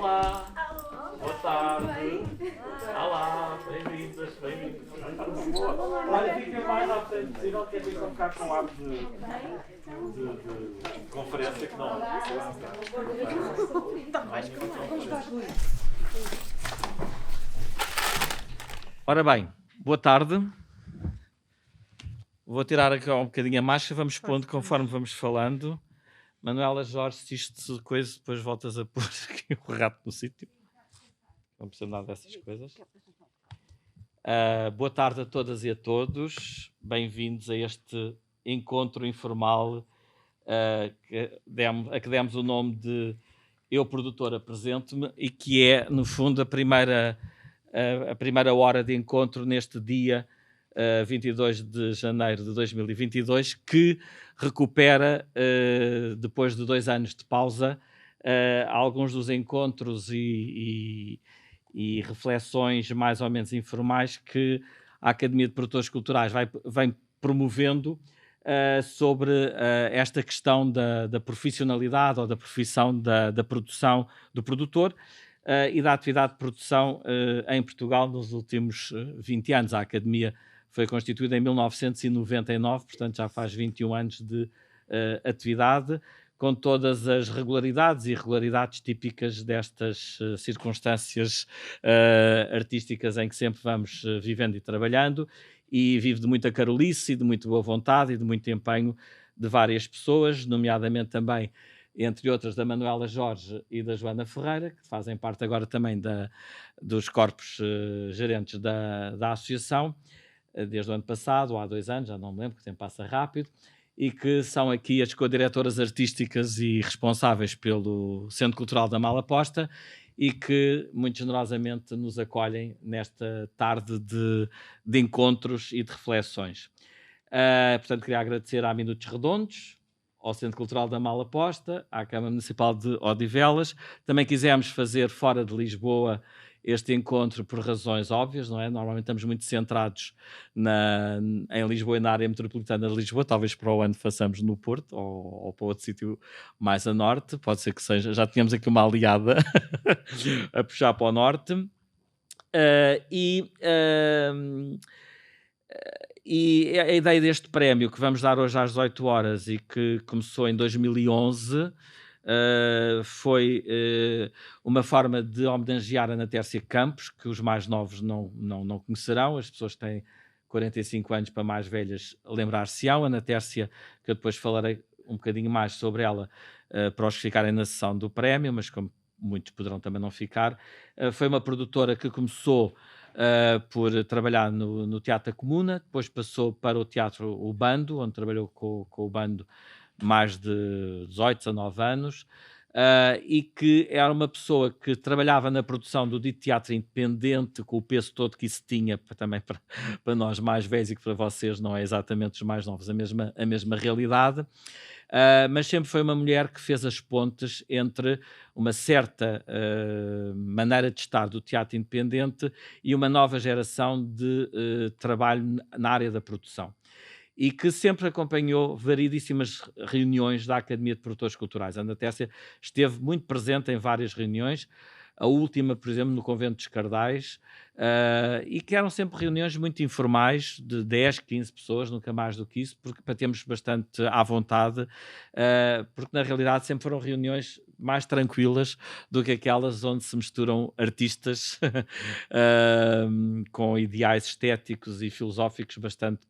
Olá, boa tarde. Olá, bem-vindas, bem-vindos. Olha, fica mais à frente possível, que é para ficar com ar de conferência que não. Ora bem, boa tarde. Vou tirar aqui um bocadinho a máscara, vamos pondo conforme vamos falando. Manuela Jorge, se isto coisa, depois voltas a pôr aqui o rato no sítio. Não precisa nada dessas coisas. Boa tarde a todas e a todos. Bem-vindos a este encontro informal a que demos o nome de Eu Produtor Apresento-me e que é, no fundo, a primeira hora de encontro neste dia 22 de janeiro de 2022, que recupera, depois de 2 anos de pausa, alguns dos encontros e reflexões mais ou menos informais que a Academia de Produtores Culturais vem promovendo sobre esta questão da profissionalidade ou da profissão da produção do produtor e da atividade de produção em Portugal nos últimos 20 anos. A Academia foi constituída em 1999, portanto já faz 21 anos de atividade, com todas as regularidades e irregularidades típicas destas circunstâncias artísticas em que sempre vamos vivendo e trabalhando, e vive de muita carolice e de muito boa vontade e de muito empenho de várias pessoas, nomeadamente também, entre outras, da Manuela Jorge e da Joana Ferreira, que fazem parte agora também dos corpos gerentes da associação, desde o ano passado, ou há 2 anos, já não me lembro, porque o tempo passa rápido, e que são aqui as co-diretoras artísticas e responsáveis pelo Centro Cultural da Malaposta e que muito generosamente nos acolhem nesta tarde de encontros e de reflexões. Portanto, queria agradecer à Minutos Redondos, ao Centro Cultural da Malaposta, à Câmara Municipal de Odivelas. Também quisemos fazer fora de Lisboa este encontro por razões óbvias, não é? Normalmente estamos muito centrados em Lisboa e na área metropolitana de Lisboa, talvez para o ano façamos no Porto ou para outro sítio mais a norte, pode ser que seja, já tínhamos aqui uma aliada a puxar para o norte. E a ideia deste prémio que vamos dar hoje às 18 horas e que começou em 2011 foi uma forma de homenagear a Ana Tércia Campos, que os mais novos não conhecerão, as pessoas que têm 45 anos para mais velhas lembrar-se-ão. Ana Tércia, que eu depois falarei um bocadinho mais sobre ela para os que ficarem na sessão do prémio, mas como muitos poderão também não ficar, foi uma produtora que começou por trabalhar no Teatro da Comuna, depois passou para o Teatro O Bando, onde trabalhou com o Bando mais de 18, 19 anos, e que era uma pessoa que trabalhava na produção do dito teatro independente, com o peso todo que isso tinha, também para nós mais velhos e que para vocês não é exatamente os mais novos a mesma realidade. Mas sempre foi uma mulher que fez as pontes entre uma certa maneira de estar do teatro independente e uma nova geração de trabalho na área da produção. E que sempre acompanhou variedíssimas reuniões da Academia de Produtores Culturais. A Ana Tércia esteve muito presente em várias reuniões, a última, por exemplo, no Convento dos Cardais, e que eram sempre reuniões muito informais, de 10, 15 pessoas, nunca mais do que isso, porque para termos bastante à vontade, porque na realidade sempre foram reuniões mais tranquilas do que aquelas onde se misturam artistas com ideais estéticos e filosóficos bastante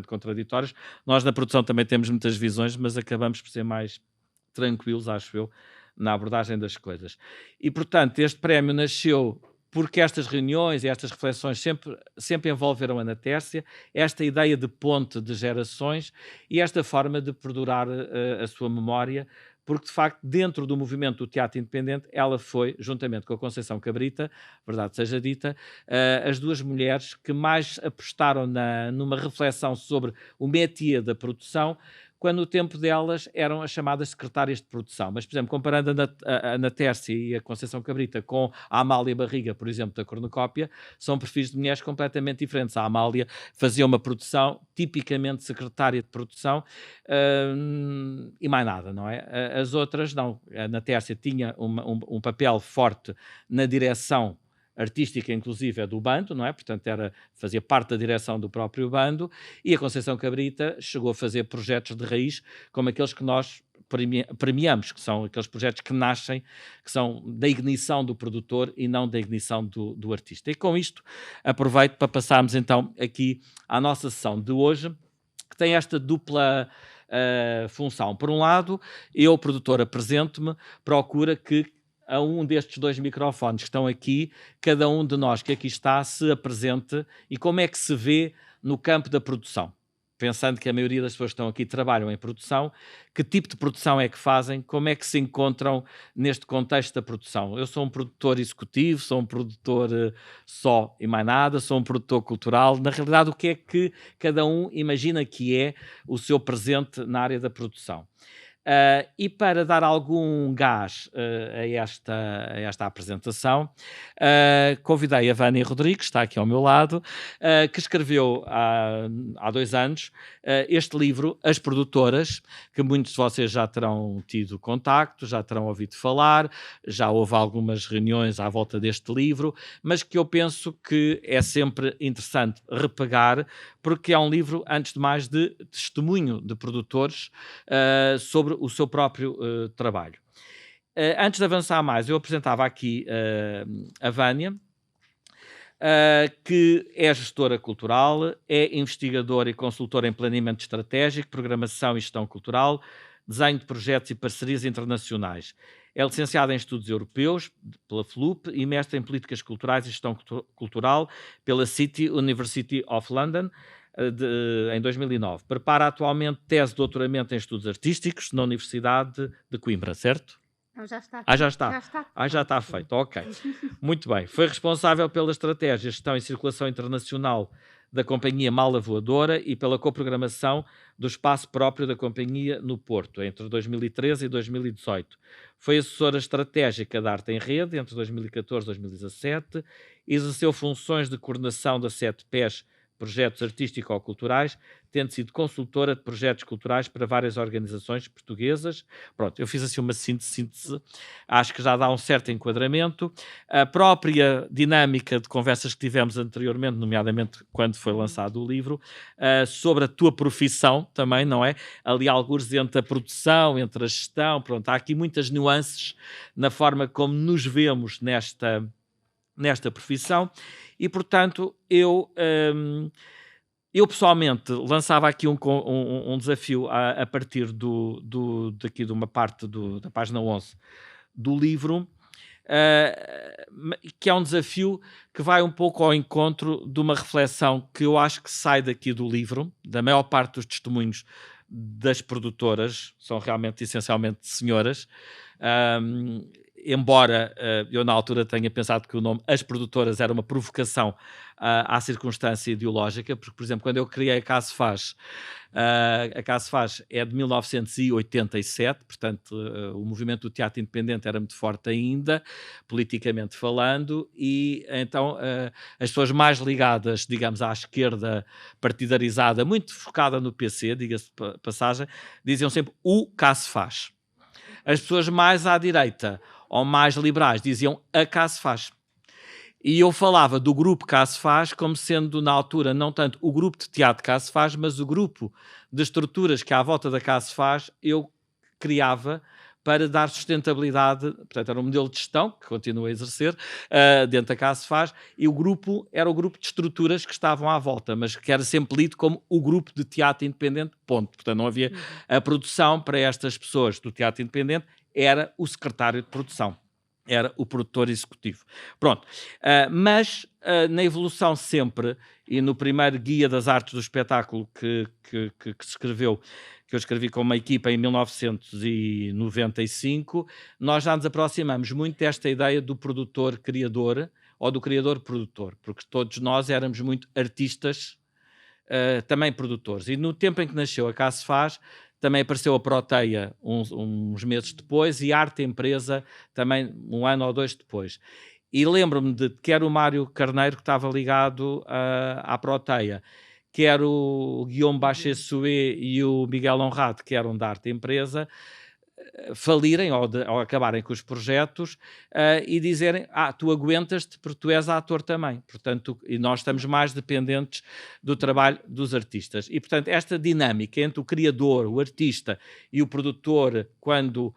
contraditórios. Nós na produção também temos muitas visões, mas acabamos por ser mais tranquilos, acho eu, na abordagem das coisas. E, portanto, este prémio nasceu porque estas reuniões e estas reflexões sempre envolveram a Ana Tércia, esta ideia de ponte de gerações e esta forma de perdurar a sua memória, porque, de facto, dentro do movimento do teatro independente, ela foi, juntamente com a Conceição Cabrita, verdade seja dita, as duas mulheres que mais apostaram numa reflexão sobre o métier da produção, quando no tempo delas eram as chamadas secretárias de produção. Mas, por exemplo, comparando a Ana Tércia e a Conceição Cabrita com a Amália Barriga, por exemplo, da Cornucópia, são perfis de mulheres completamente diferentes. A Amália fazia uma produção tipicamente secretária de produção e mais nada, não é? As outras não. A Ana Tércia tinha um papel forte na direção artística, inclusive, é do bando, não é? Portanto, fazia parte da direção do próprio bando, e a Conceição Cabrita chegou a fazer projetos de raiz, como aqueles que nós premiamos, que são aqueles projetos que nascem, que são da ignição do produtor e não da ignição do artista. E com isto, aproveito para passarmos então aqui à nossa sessão de hoje, que tem esta dupla função. Por um lado, eu, produtor, apresento-me, procura que a um destes dois microfones que estão aqui, cada um de nós que aqui está se apresente e como é que se vê no campo da produção. Pensando que a maioria das pessoas que estão aqui trabalham em produção, que tipo de produção é que fazem, como é que se encontram neste contexto da produção? Eu sou um produtor executivo, sou um produtor só e mais nada, sou um produtor cultural. Na realidade, o que é que cada um imagina que é o seu presente na área da produção? E para dar algum gás a esta apresentação, convidei a Vânia Rodrigues, que está aqui ao meu lado, que escreveu há 2 anos este livro, As Produtoras, que muitos de vocês já terão tido contacto, já terão ouvido falar, já houve algumas reuniões à volta deste livro, mas que eu penso que é sempre interessante repegar, porque é um livro, antes de mais, de testemunho de produtores sobre o seu próprio trabalho. Antes de avançar mais, eu apresentava aqui a Vânia, que é gestora cultural, é investigadora e consultora em planeamento estratégico, programação e gestão cultural, desenho de projetos e parcerias internacionais. É licenciada em Estudos Europeus pela FLUP e mestre em Políticas Culturais e Gestão Cultural pela City University of London, em 2009. Prepara atualmente tese de doutoramento em Estudos Artísticos na Universidade de Coimbra, certo? Já está. Já está. Já está feito, ok. Muito bem. Foi responsável pela estratégia, gestão e circulação internacional da Companhia Mala Voadora e pela coprogramação do espaço próprio da companhia no Porto, entre 2013 e 2018. Foi assessora estratégica da Arte em Rede entre 2014 e 2017, exerceu funções de coordenação da 7PES projetos artístico-culturais, tendo sido consultora de projetos culturais para várias organizações portuguesas. Pronto, eu fiz assim uma síntese, acho que já dá um certo enquadramento. A própria dinâmica de conversas que tivemos anteriormente, nomeadamente quando foi lançado o livro, sobre a tua profissão também, não é? Ali alguns entre a produção, entre a gestão, pronto, há aqui muitas nuances na forma como nos vemos nesta profissão. E, portanto, eu pessoalmente lançava aqui um desafio a partir daqui de uma parte da página 11 do livro, que é um desafio que vai um pouco ao encontro de uma reflexão que eu acho que sai daqui do livro, da maior parte dos testemunhos das produtoras, são realmente essencialmente senhoras, embora eu na altura tenha pensado que o nome As Produtoras era uma provocação à circunstância ideológica, porque, por exemplo, quando eu criei a Caso Faz, a Caso Faz é de 1987, portanto o movimento do teatro independente era muito forte ainda, politicamente falando, e então as pessoas mais ligadas, digamos, à esquerda partidarizada, muito focada no PC, diga-se de passagem, diziam sempre o Caso Faz. As pessoas mais à direita ou mais liberais diziam a Caso Faz. E eu falava do grupo Caso Faz como sendo, na altura, não tanto o grupo de teatro Caso Faz, mas o grupo de estruturas que à volta da Caso Faz eu criava para dar sustentabilidade. Portanto, era um modelo de gestão que continuo a exercer dentro da Caso Faz, e o grupo era o grupo de estruturas que estavam à volta, mas que era sempre lido como o grupo de teatro independente, ponto. Portanto, não havia a produção para estas pessoas do teatro independente, era o secretário de produção, era o produtor executivo. Pronto, mas na evolução sempre, e no primeiro Guia das Artes do Espetáculo que se escreveu, que eu escrevi com uma equipa em 1995, nós já nos aproximamos muito desta ideia do produtor-criador ou do criador-produtor, porque todos nós éramos muito artistas, também produtores. E no tempo em que nasceu a Caso Faz, também apareceu a Proteia uns meses depois e a Arte Empresa também 1 ano ou 2 depois. E lembro-me de quer o Mário Carneiro, que estava ligado à Proteia, quer o Guillaume Bachessué e o Miguel Honrado, que eram da Arte Empresa, falirem ou acabarem com os projetos e dizerem, tu aguentas-te porque tu és ator também. Portanto, e nós estamos mais dependentes do trabalho dos artistas. E, portanto, esta dinâmica entre o criador, o artista e o produtor, quando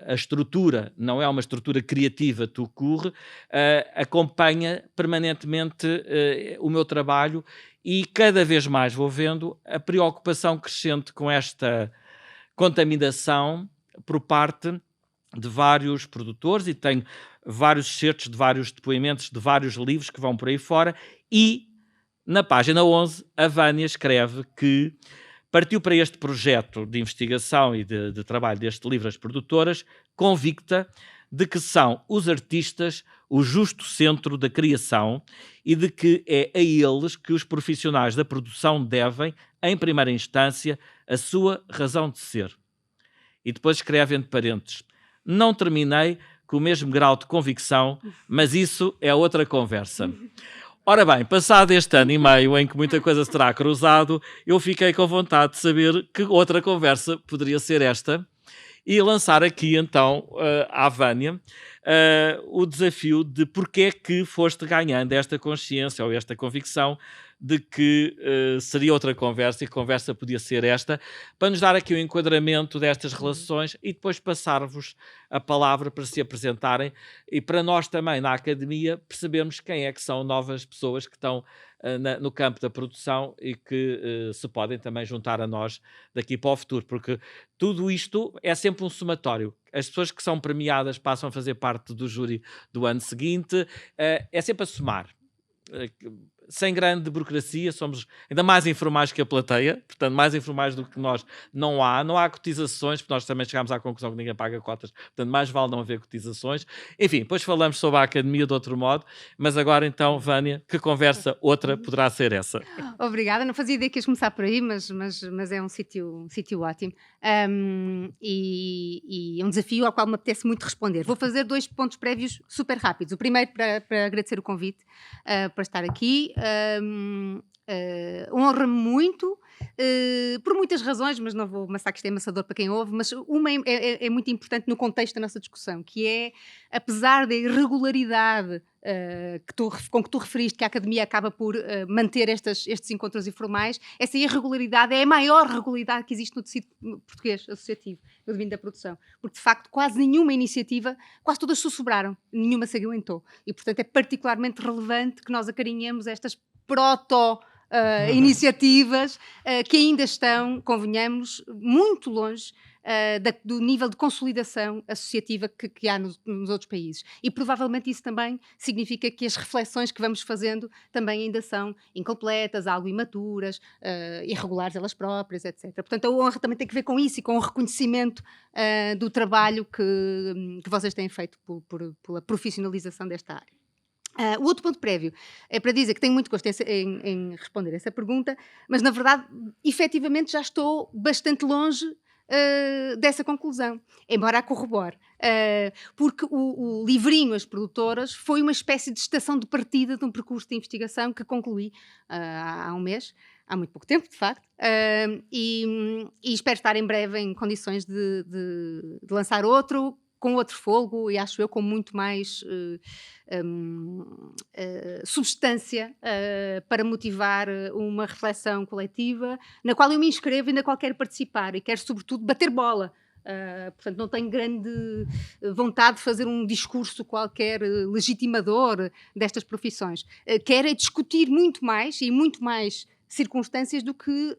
a estrutura não é uma estrutura criativa que ocorre, acompanha permanentemente o meu trabalho e cada vez mais vou vendo a preocupação crescente com esta contaminação por parte de vários produtores, e tenho vários excertos de vários depoimentos de vários livros que vão por aí fora, e na página 11 a Vânia escreve que partiu para este projeto de investigação e de trabalho deste livro As Produtoras, convicta de que são os artistas o justo centro da criação e de que é a eles que os profissionais da produção devem, em primeira instância, a sua razão de ser. E depois escreve entre parênteses, não terminei com o mesmo grau de convicção, mas isso é outra conversa. Ora bem, passado este ano e meio em que muita coisa se terá cruzado, eu fiquei com vontade de saber que outra conversa poderia ser esta e lançar aqui então à Vânia o desafio de porque é que foste ganhando esta consciência ou esta convicção de que seria outra conversa e que conversa podia ser esta, para nos dar aqui o enquadramento destas relações e depois passar-vos a palavra para se apresentarem e para nós também na academia percebermos quem é que são novas pessoas que estão no campo da produção e que se podem também juntar a nós daqui para o futuro, porque tudo isto é sempre um somatório. As pessoas que são premiadas passam a fazer parte do júri do ano seguinte, é sempre a somar. Sem grande burocracia, somos ainda mais informais que a plateia, portanto, mais informais do que nós não há cotizações, porque nós também chegámos à conclusão que ninguém paga cotas, portanto, mais vale não haver cotizações. Enfim, depois falamos sobre a academia de outro modo, mas agora então, Vânia, que conversa outra poderá ser essa? Obrigada, não fazia ideia que ias começar por aí, mas é um sítio ótimo e é um desafio ao qual me apetece muito responder. Vou fazer 2 pontos prévios super rápidos. O primeiro para agradecer o convite para estar aqui. Honra-me muito por muitas razões, mas não vou amassar que isto é amassador para quem ouve, mas uma é muito importante no contexto da nossa discussão, que é, apesar da irregularidade com que tu referiste, que a Academia acaba por manter estes encontros informais, essa irregularidade é a maior regularidade que existe no tecido português associativo, no domínio da produção, porque de facto quase nenhuma iniciativa, quase todas sussurraram, nenhuma se aguentou, e portanto é particularmente relevante que nós acarinhemos estas iniciativas que ainda estão, convenhamos, muito longe do nível de consolidação associativa que há nos outros países. E provavelmente isso também significa que as reflexões que vamos fazendo também ainda são incompletas, algo imaturas, irregulares elas próprias, etc. Portanto, a honra também tem que ver com isso e com o reconhecimento do trabalho que vocês têm feito pela profissionalização desta área. O outro ponto prévio é para dizer que tenho muito gosto em responder essa pergunta, mas na verdade, efetivamente, já estou bastante longe dessa conclusão, embora a corrobore, porque o livrinho As Produtoras foi uma espécie de estação de partida de um percurso de investigação que concluí há um mês, há muito pouco tempo, de facto, e espero estar em breve em condições de lançar outro, com outro fôlego e acho eu com muito mais substância para motivar uma reflexão coletiva na qual eu me inscrevo e na qual quero participar e quero sobretudo bater bola. Portanto, não tenho grande vontade de fazer um discurso qualquer legitimador destas profissões. Quero é discutir muito mais e muito mais circunstâncias do que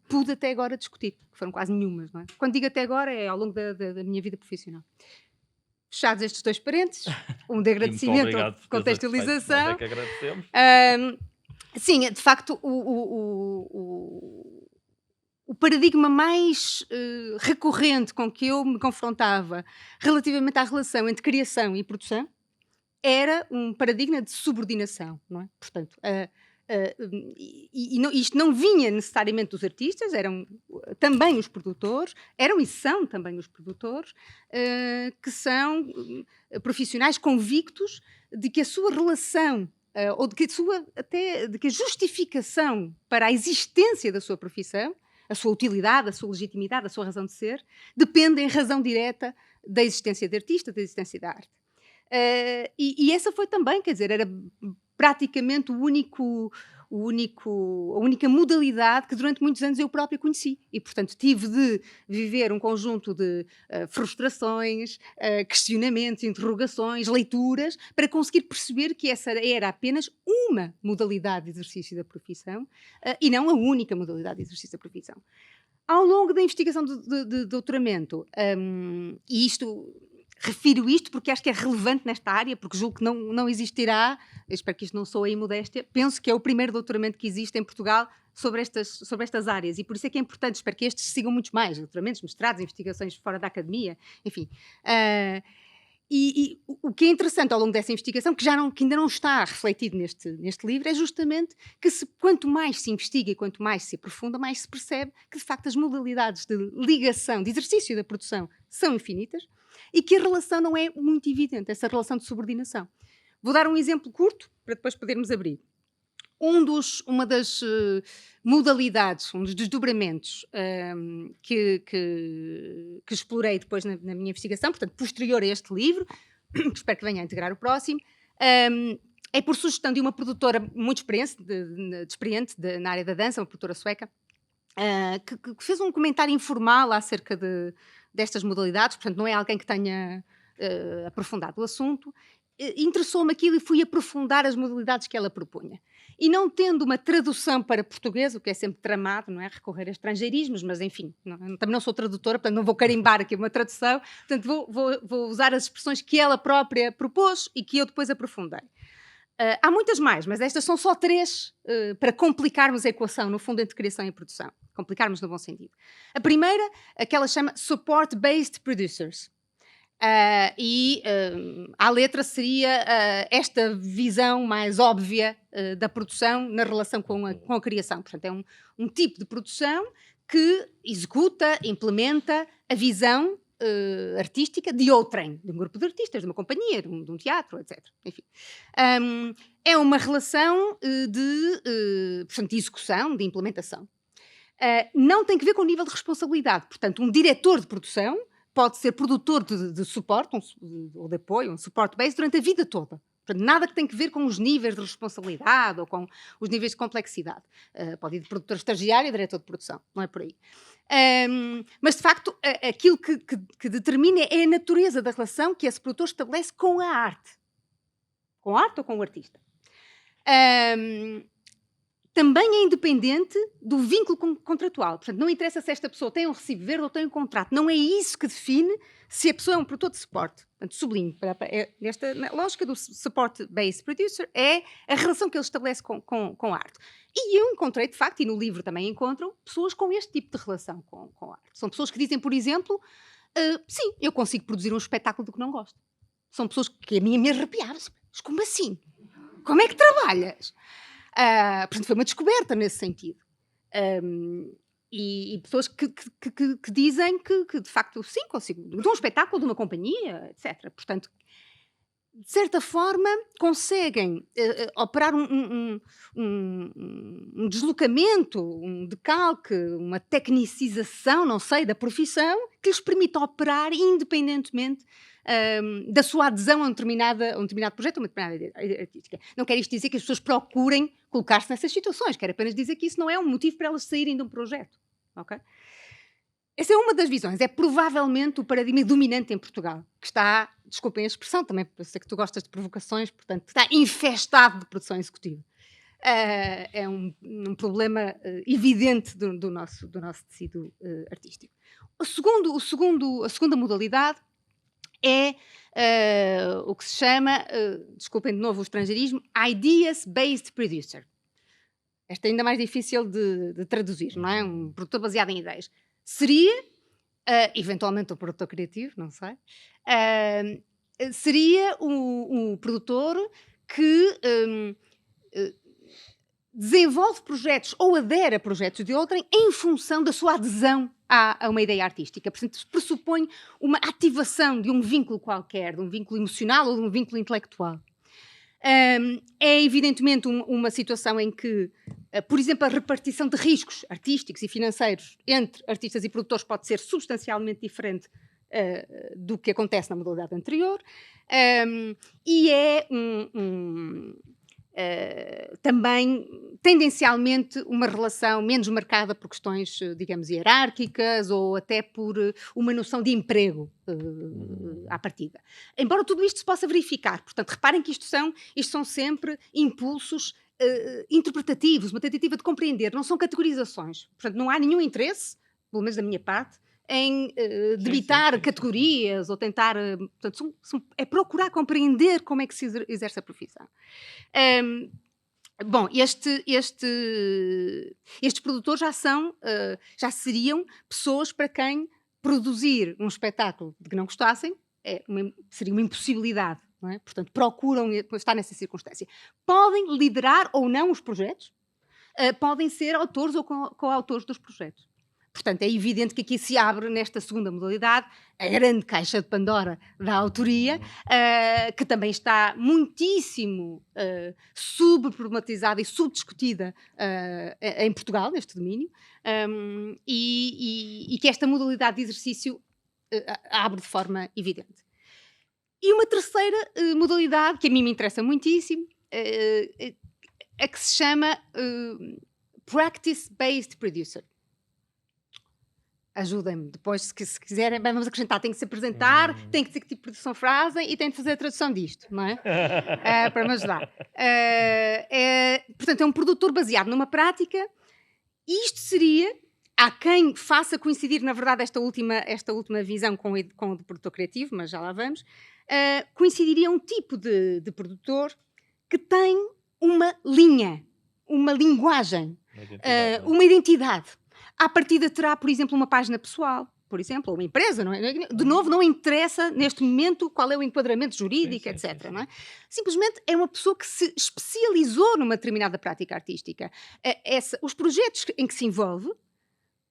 pude até agora discutir, que foram quase nenhumas, não é? Quando digo até agora é ao longo da minha vida profissional. Fechados estes 2 parênteses, um de agradecimento, outro de contextualização. Nós é que agradecemos. Sim, de facto, o paradigma mais recorrente com que eu me confrontava relativamente à relação entre criação e produção era um paradigma de subordinação, não é? Portanto, Isto não vinha necessariamente dos artistas, eram também os produtores, eram e são também os produtores, que são profissionais convictos de que a sua relação, ou de que a justificação para a existência da sua profissão, a sua utilidade, a sua legitimidade, a sua razão de ser, depende em razão direta da existência de artista, da existência da arte. E essa foi também, quer dizer, era praticamente a única modalidade que durante muitos anos eu própria conheci. E, portanto, tive de viver um conjunto de frustrações, questionamentos, interrogações, leituras, para conseguir perceber que essa era apenas uma modalidade de exercício da profissão e não a única modalidade de exercício da profissão. Ao longo da investigação de doutoramento, e refiro isto porque acho que é relevante nesta área, porque julgo que não existirá, espero que isto não soe em modéstia, penso que é o primeiro doutoramento que existe em Portugal sobre estas áreas, e por isso é que é importante, espero que estes sigam muitos mais, doutoramentos, mestrados, investigações fora da academia, enfim. E o que é interessante ao longo dessa investigação, que ainda não está refletido neste livro, é justamente que quanto mais se investiga e quanto mais se aprofunda, mais se percebe que, de facto, as modalidades de ligação, de exercício da produção, são infinitas, e que a relação não é muito evidente, essa relação de subordinação. Vou dar um exemplo curto, para depois podermos abrir. Uma das modalidades, um dos desdobramentos que explorei depois na minha investigação, portanto, posterior a este livro, que espero que venha a integrar o próximo, é por sugestão de uma produtora muito experiente na área da dança, uma produtora sueca, que fez um comentário informal acerca destas modalidades, portanto, não é alguém que tenha aprofundado o assunto. Interessou-me aquilo e fui aprofundar as modalidades que ela propunha. E não tendo uma tradução para português, o que é sempre tramado, não é? Recorrer a estrangeirismos, mas enfim, também não sou tradutora, portanto não vou carimbar aqui uma tradução, portanto vou usar as expressões que ela própria propôs e que eu depois aprofundei. Há muitas mais, mas estas são só 3 para complicarmos a equação, no fundo, entre criação e produção. Complicarmos no bom sentido. A primeira, aquela chama Support-Based Producers. À letra seria esta visão mais óbvia da produção na relação com a criação. Portanto, é um tipo de produção que executa, implementa a visão artística de outrem, de um grupo de artistas, de uma companhia, de um teatro, etc. Enfim. É uma relação portanto, de execução, de implementação. Não tem que ver com o nível de responsabilidade. Portanto, um diretor de produção pode ser produtor de suporte ou de apoio, um support base, durante a vida toda. Portanto, nada que tem que ver com os níveis de responsabilidade ou com os níveis de complexidade. Pode ir de produtor estagiário a diretor de produção, não é por aí. Mas, de facto, aquilo que determina é a natureza da relação que esse produtor estabelece com a arte. Com a arte ou com o artista. Também é independente do vínculo contratual. Portanto, não interessa se esta pessoa tem um recibo verde ou tem um contrato. Não é isso que define se a pessoa é um produtor de suporte. Portanto, sublinho. Nesta lógica do support-based producer é a relação que ele estabelece com a arte. E eu encontrei, de facto, e no livro também encontram, pessoas com este tipo de relação com a arte. São pessoas que dizem, por exemplo, sim, eu consigo produzir um espetáculo do que não gosto. São pessoas que a mim me arrepiavam. Mas como assim? Como é que trabalhas? Portanto, foi uma descoberta nesse sentido. E pessoas que dizem que, de facto, sim, consigo. De um espetáculo, de uma companhia, etc. Portanto, de certa forma, conseguem operar um deslocamento, um decalque, uma tecnicização, não sei, da profissão, que lhes permite operar independentemente da sua adesão a um determinado projeto, a uma determinada ideia artística. Não quero isto dizer que as pessoas procurem colocar-se nessas situações, quero apenas dizer que isso não é um motivo para elas saírem de um projeto. Okay? Essa é uma das visões, é provavelmente o paradigma dominante em Portugal, que está, desculpem a expressão, também sei que tu gostas de provocações, portanto, está infestado de produção executiva. É um problema evidente do nosso tecido artístico. A segunda modalidade é o que se chama, desculpem de novo o estrangeirismo, Ideas-Based Producer. Esta é ainda mais difícil de traduzir, não é? Um produtor baseado em ideias. Seria, eventualmente um produtor criativo, não sei, seria um produtor que desenvolve projetos ou adere a projetos de outrem em função da sua adesão a uma ideia artística. Portanto, pressupõe uma ativação de um vínculo qualquer, de um vínculo emocional ou de um vínculo intelectual. É evidentemente uma situação em que, por exemplo, a repartição de riscos artísticos e financeiros entre artistas e produtores pode ser substancialmente diferente do que acontece na modalidade anterior, e é também tendencialmente uma relação menos marcada por questões, digamos, hierárquicas ou até por uma noção de emprego à partida. Embora tudo isto se possa verificar, portanto, reparem que isto são sempre impulsos interpretativos, uma tentativa de compreender, não são categorizações. Portanto, não há nenhum interesse, pelo menos da minha parte, em debitar categorias ou tentar... portanto, é procurar compreender como é que se exerce a profissão. Bom, estes produtores já seriam pessoas para quem produzir um espetáculo de que não gostassem seria uma impossibilidade, não é? Portanto, procuram estar nessa circunstância. Podem liderar ou não os projetos, podem ser autores ou coautores dos projetos. Portanto, é evidente que aqui se abre, nesta segunda modalidade, a grande caixa de Pandora da autoria, que também está muitíssimo subproblematizada e subdiscutida em Portugal, neste domínio, e que esta modalidade de exercício abre de forma evidente. E uma terceira modalidade, que a mim me interessa muitíssimo, a que se chama Practice-Based Producer. Ajudem-me, depois se quiserem, bem, vamos acrescentar, tem que se apresentar, tem que dizer que tipo de produção fazem e tem de fazer a tradução disto, não é? Para me ajudar. Portanto, é um produtor baseado numa prática, e isto seria, há quem faça coincidir, na verdade, esta última visão com o de produtor criativo, mas já lá vamos, coincidiria um tipo de produtor que tem uma linha, uma linguagem, uma identidade. À partida terá, por exemplo, uma página pessoal, por exemplo, ou uma empresa, não é? De novo, não interessa neste momento qual é o enquadramento jurídico, etc. Não é? Simplesmente é uma pessoa que se especializou numa determinada prática artística. Os projetos em que se envolve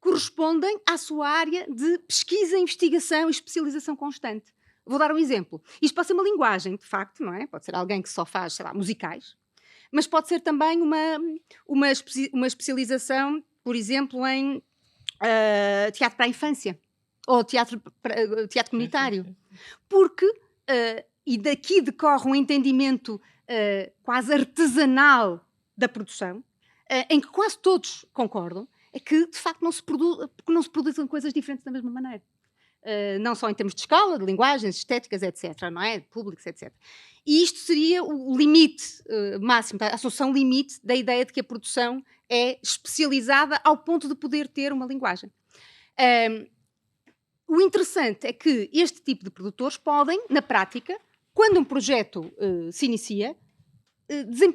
correspondem à sua área de pesquisa, investigação e especialização constante. Vou dar um exemplo. Isto pode ser uma linguagem, de facto, não é? Pode ser alguém que só faz, sei lá, musicais, mas pode ser também uma especialização, por exemplo, em teatro para a infância ou teatro comunitário. Porque, e daqui decorre um entendimento quase artesanal da produção, em que quase todos concordam, é que, de facto, não se produzem coisas diferentes da mesma maneira. Não só em termos de escala, de linguagens, estéticas, etc., não é? Públicos, etc. E isto seria o limite máximo, a solução limite da ideia de que a produção é especializada ao ponto de poder ter uma linguagem. O interessante é que este tipo de produtores podem, na prática, quando um projeto se inicia,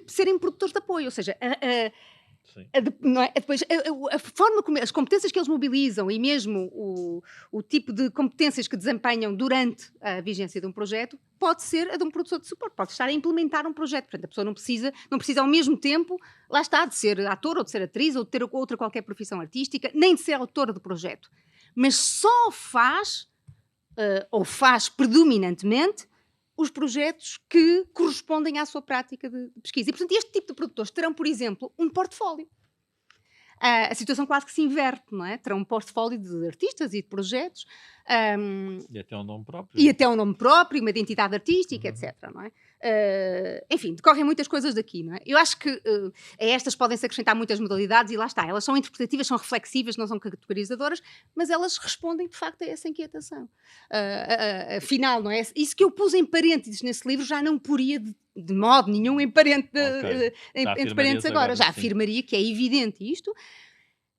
serem produtores de apoio, ou seja, não é? Depois, a forma como as competências que eles mobilizam e mesmo o tipo de competências que desempenham durante a vigência de um projeto pode ser a de um produtor de suporte, pode estar a implementar um projeto. Portanto, a pessoa não precisa ao mesmo tempo, lá está, de ser ator ou de ser atriz ou de ter outra qualquer profissão artística, nem de ser autora do projeto. Mas só faz, ou faz predominantemente, os projetos que correspondem à sua prática de pesquisa. E, portanto, este tipo de produtores terão, por exemplo, um portfólio. A situação quase que se inverte, não é? Terão um portfólio de artistas e de projetos. E até um nome próprio. E até um nome próprio, uma identidade artística, etc. Não é? Enfim, decorrem muitas coisas daqui, não é? Eu acho que a estas podem-se acrescentar muitas modalidades e lá está. Elas são interpretativas, são reflexivas, não são categorizadoras, mas elas respondem, de facto, a essa inquietação. Afinal, não é? Isso que eu pus em parênteses nesse livro já não poria de modo nenhum em entre parênteses agora. Já afirmaria que é evidente isto.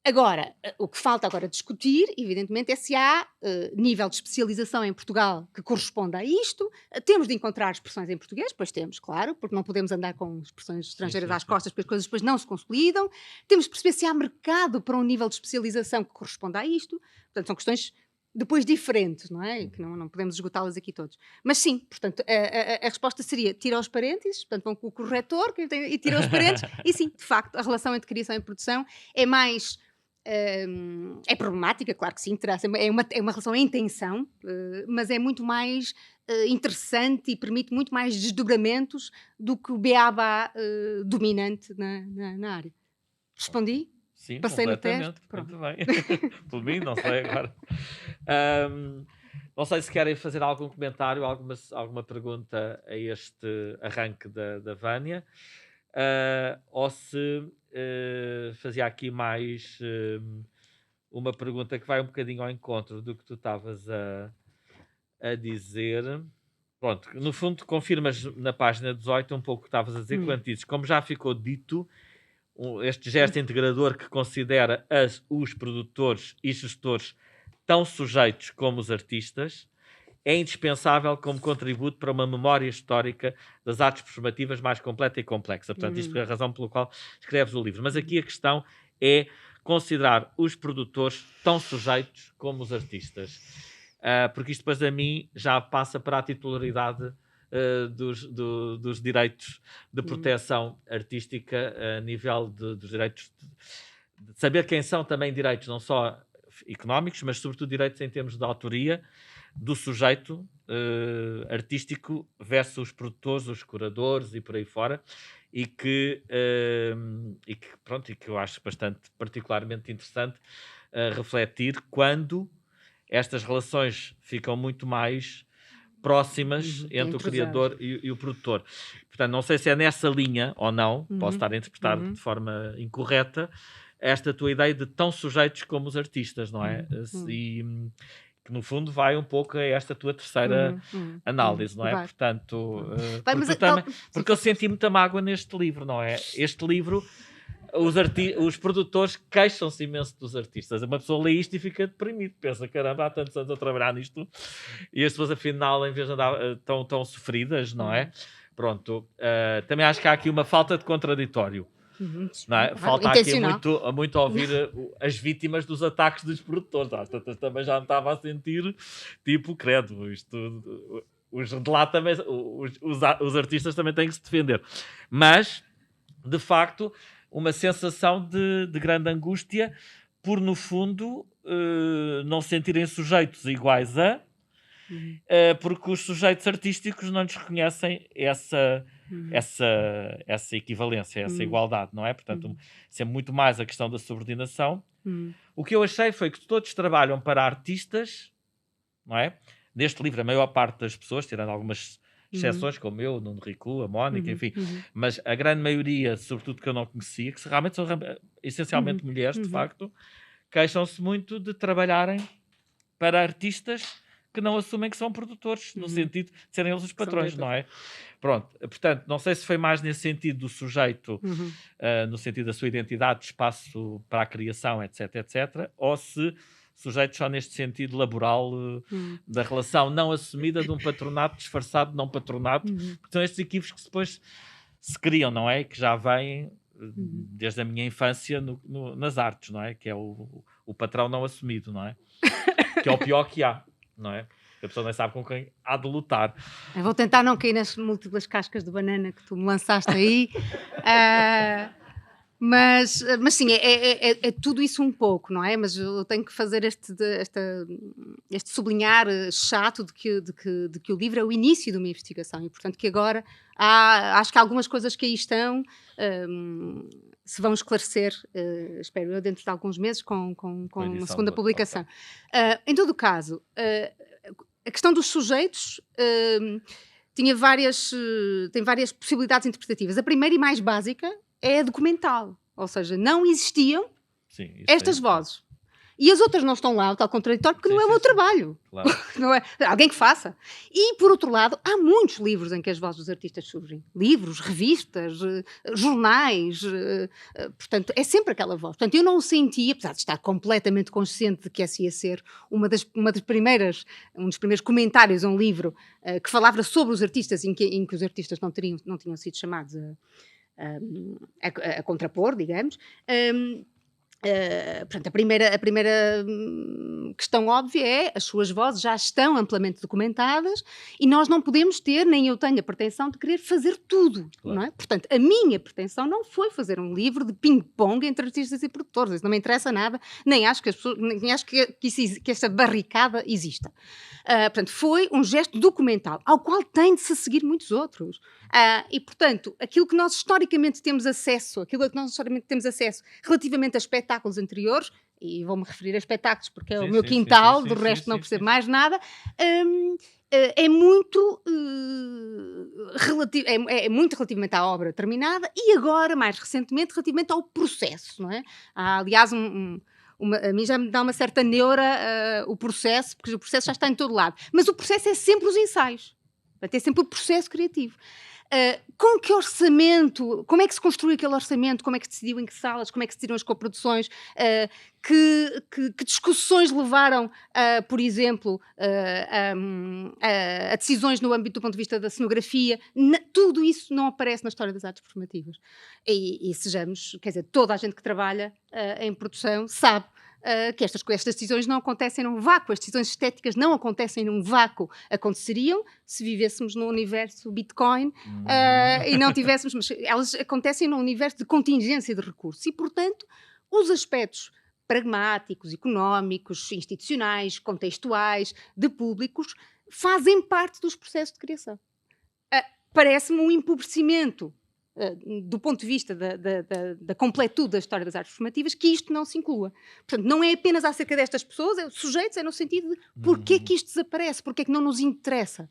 Agora, o que falta agora discutir, evidentemente, é se há nível de especialização em Portugal que corresponda a isto. Temos de encontrar expressões em português, pois temos, claro, porque não podemos andar com expressões estrangeiras às costas, porque as coisas depois não se consolidam. Temos de perceber se há mercado para um nível de especialização que corresponda a isto. Portanto, são questões depois diferentes, não é? Que não podemos esgotá-las aqui todos. Mas sim, portanto, a resposta seria tira os parênteses, portanto vão com o corretor e tira os parênteses, e sim, de facto, a relação entre criação e produção é mais... é problemática, claro que sim, é uma relação em tensão, mas é muito mais interessante e permite muito mais desdobramentos do que o beabá dominante na área. Respondi? Sim, Passei no completamente. teste? Pronto. Muito bem. Por mim, não sei agora. Não sei se querem fazer algum comentário, alguma pergunta a este arranque da Vânia, ou se fazia aqui mais uma pergunta que vai um bocadinho ao encontro do que tu estavas a dizer. Pronto, no fundo confirmas na página 18 um pouco o que estavas a dizer, quando dizes, como já ficou dito, este gesto integrador que considera os produtores e gestores tão sujeitos como os artistas é indispensável como contributo para uma memória histórica das artes performativas mais completa e complexa. Portanto, isto é a razão pela qual escreves o livro. Mas aqui a questão é considerar os produtores tão sujeitos como os artistas. Porque isto depois a mim já passa para a titularidade dos direitos de proteção artística a nível dos direitos de saber quem são também direitos não só económicos, mas sobretudo direitos em termos de autoria do sujeito artístico versus os produtores, os curadores e por aí fora, e que eu acho bastante particularmente interessante refletir quando estas relações ficam muito mais próximas entre o criador e o produtor. Portanto, não sei se é nessa linha ou não, posso estar a interpretar de forma incorreta, esta tua ideia de tão sujeitos como os artistas, não é? E que no fundo vai um pouco a esta tua terceira análise, não é? Vai. Portanto, Vai, porque eu senti muita mágoa neste livro, não é? Este livro... Os produtores queixam-se imenso dos artistas. Uma pessoa lê isto e fica deprimido. Pensa, caramba, há tantos anos a trabalhar nisto e as pessoas afinal, em vez de andar tão sofridas, não é? Pronto. Também acho que há aqui uma falta de contraditório. Não é? Falta aqui muito ouvir as vítimas dos ataques dos produtores. Também já me estava a sentir tipo, credo, isto... Os artistas também têm que se defender. Mas, de facto... uma sensação de grande angústia por, no fundo, não se sentirem sujeitos iguais porque os sujeitos artísticos não lhes reconhecem essa equivalência, essa igualdade, não é? Portanto, sempre muito mais a questão da subordinação. O que eu achei foi que todos trabalham para artistas, não é? Neste livro, a maior parte das pessoas, tirando algumas exceções como eu, Nuno Rico, a Mónica, enfim, mas a grande maioria, sobretudo que eu não conhecia, que realmente são essencialmente mulheres, de facto, queixam-se muito de trabalharem para artistas que não assumem que são produtores, no sentido de serem eles os patrões, não é? Pronto, portanto, não sei se foi mais nesse sentido do sujeito, no sentido da sua identidade, espaço para a criação, etc, ou se sujeitos só neste sentido laboral da relação não assumida de um patronato disfarçado de não patronato, porque são estes equívocos que depois se criam, não é? Que já vêm desde a minha infância nas artes, não é? Que é o patrão não assumido, não é? Que é o pior que há, não é? A pessoa nem sabe com quem há de lutar. Eu vou tentar não cair nas múltiplas cascas de banana que tu me lançaste aí. Mas sim, é tudo isso um pouco, não é? Mas eu tenho que fazer este sublinhar chato de que o livro é o início de uma investigação e, portanto, que agora acho que algumas coisas que aí estão se vão esclarecer, espero eu, dentro de alguns meses com uma segunda publicação. Em todo o caso, a questão dos sujeitos tem várias possibilidades interpretativas. A primeira e mais básica é a documental, ou seja, não existiam estas vozes. E as outras não estão lá, o tal contraditório, porque não é o meu trabalho. Claro. Não é alguém que faça. E, por outro lado, há muitos livros em que as vozes dos artistas surgem. Livros, revistas, jornais, portanto, é sempre aquela voz. Portanto, eu não senti, apesar de estar completamente consciente de que essa ia ser um dos primeiros comentários a um livro que falava sobre os artistas, em que os artistas não tinham sido chamados a contrapor, digamos, Portanto, a primeira questão óbvia é as suas vozes já estão amplamente documentadas e nós não podemos ter, nem eu tenho a pretensão de querer fazer tudo, Claro. não é? Portanto, a minha pretensão não foi fazer um livro de ping-pong entre artistas e produtores, isso não me interessa nada, nem acho que as pessoas, nem acho que essa barricada exista. Portanto, foi um gesto documental, ao qual tem de se seguir muitos outros. E, portanto, aquilo que nós historicamente temos acesso relativamente a espetáculos anteriores, e vou-me referir a espetáculos porque é o Sim, meu sim, quintal, sim, do sim, resto sim, não sim, percebo sim. mais nada, é muito muito relativamente à obra terminada e agora, mais recentemente, relativamente ao processo, não é? Há, aliás, a mim já me dá uma certa neura o processo, porque o processo já está em todo lado. Mas o processo é sempre os ensaios. Portanto, é sempre o processo criativo. Com que orçamento? Como é que se construiu aquele orçamento? Como é que se decidiu em que salas? Como é que se decidiram as coproduções? Que discussões levaram, por exemplo, a decisões no âmbito do ponto de vista da cenografia? Tudo isso não aparece na história das artes performativas. E sejamos, quer dizer, toda a gente que trabalha em produção sabe que estas decisões não acontecem num vácuo, as decisões estéticas não acontecem num vácuo, aconteceriam se vivêssemos no universo Bitcoin e não tivéssemos, mas elas acontecem num universo de contingência de recursos e, portanto, os aspectos pragmáticos, económicos, institucionais, contextuais, de públicos, fazem parte dos processos de criação. Parece-me um empobrecimento do ponto de vista da completude da história das artes performativas, que isto não se inclua. Portanto, não é apenas acerca destas pessoas, sujeitos, é no sentido de porquê que isto desaparece, porquê que não nos interessa.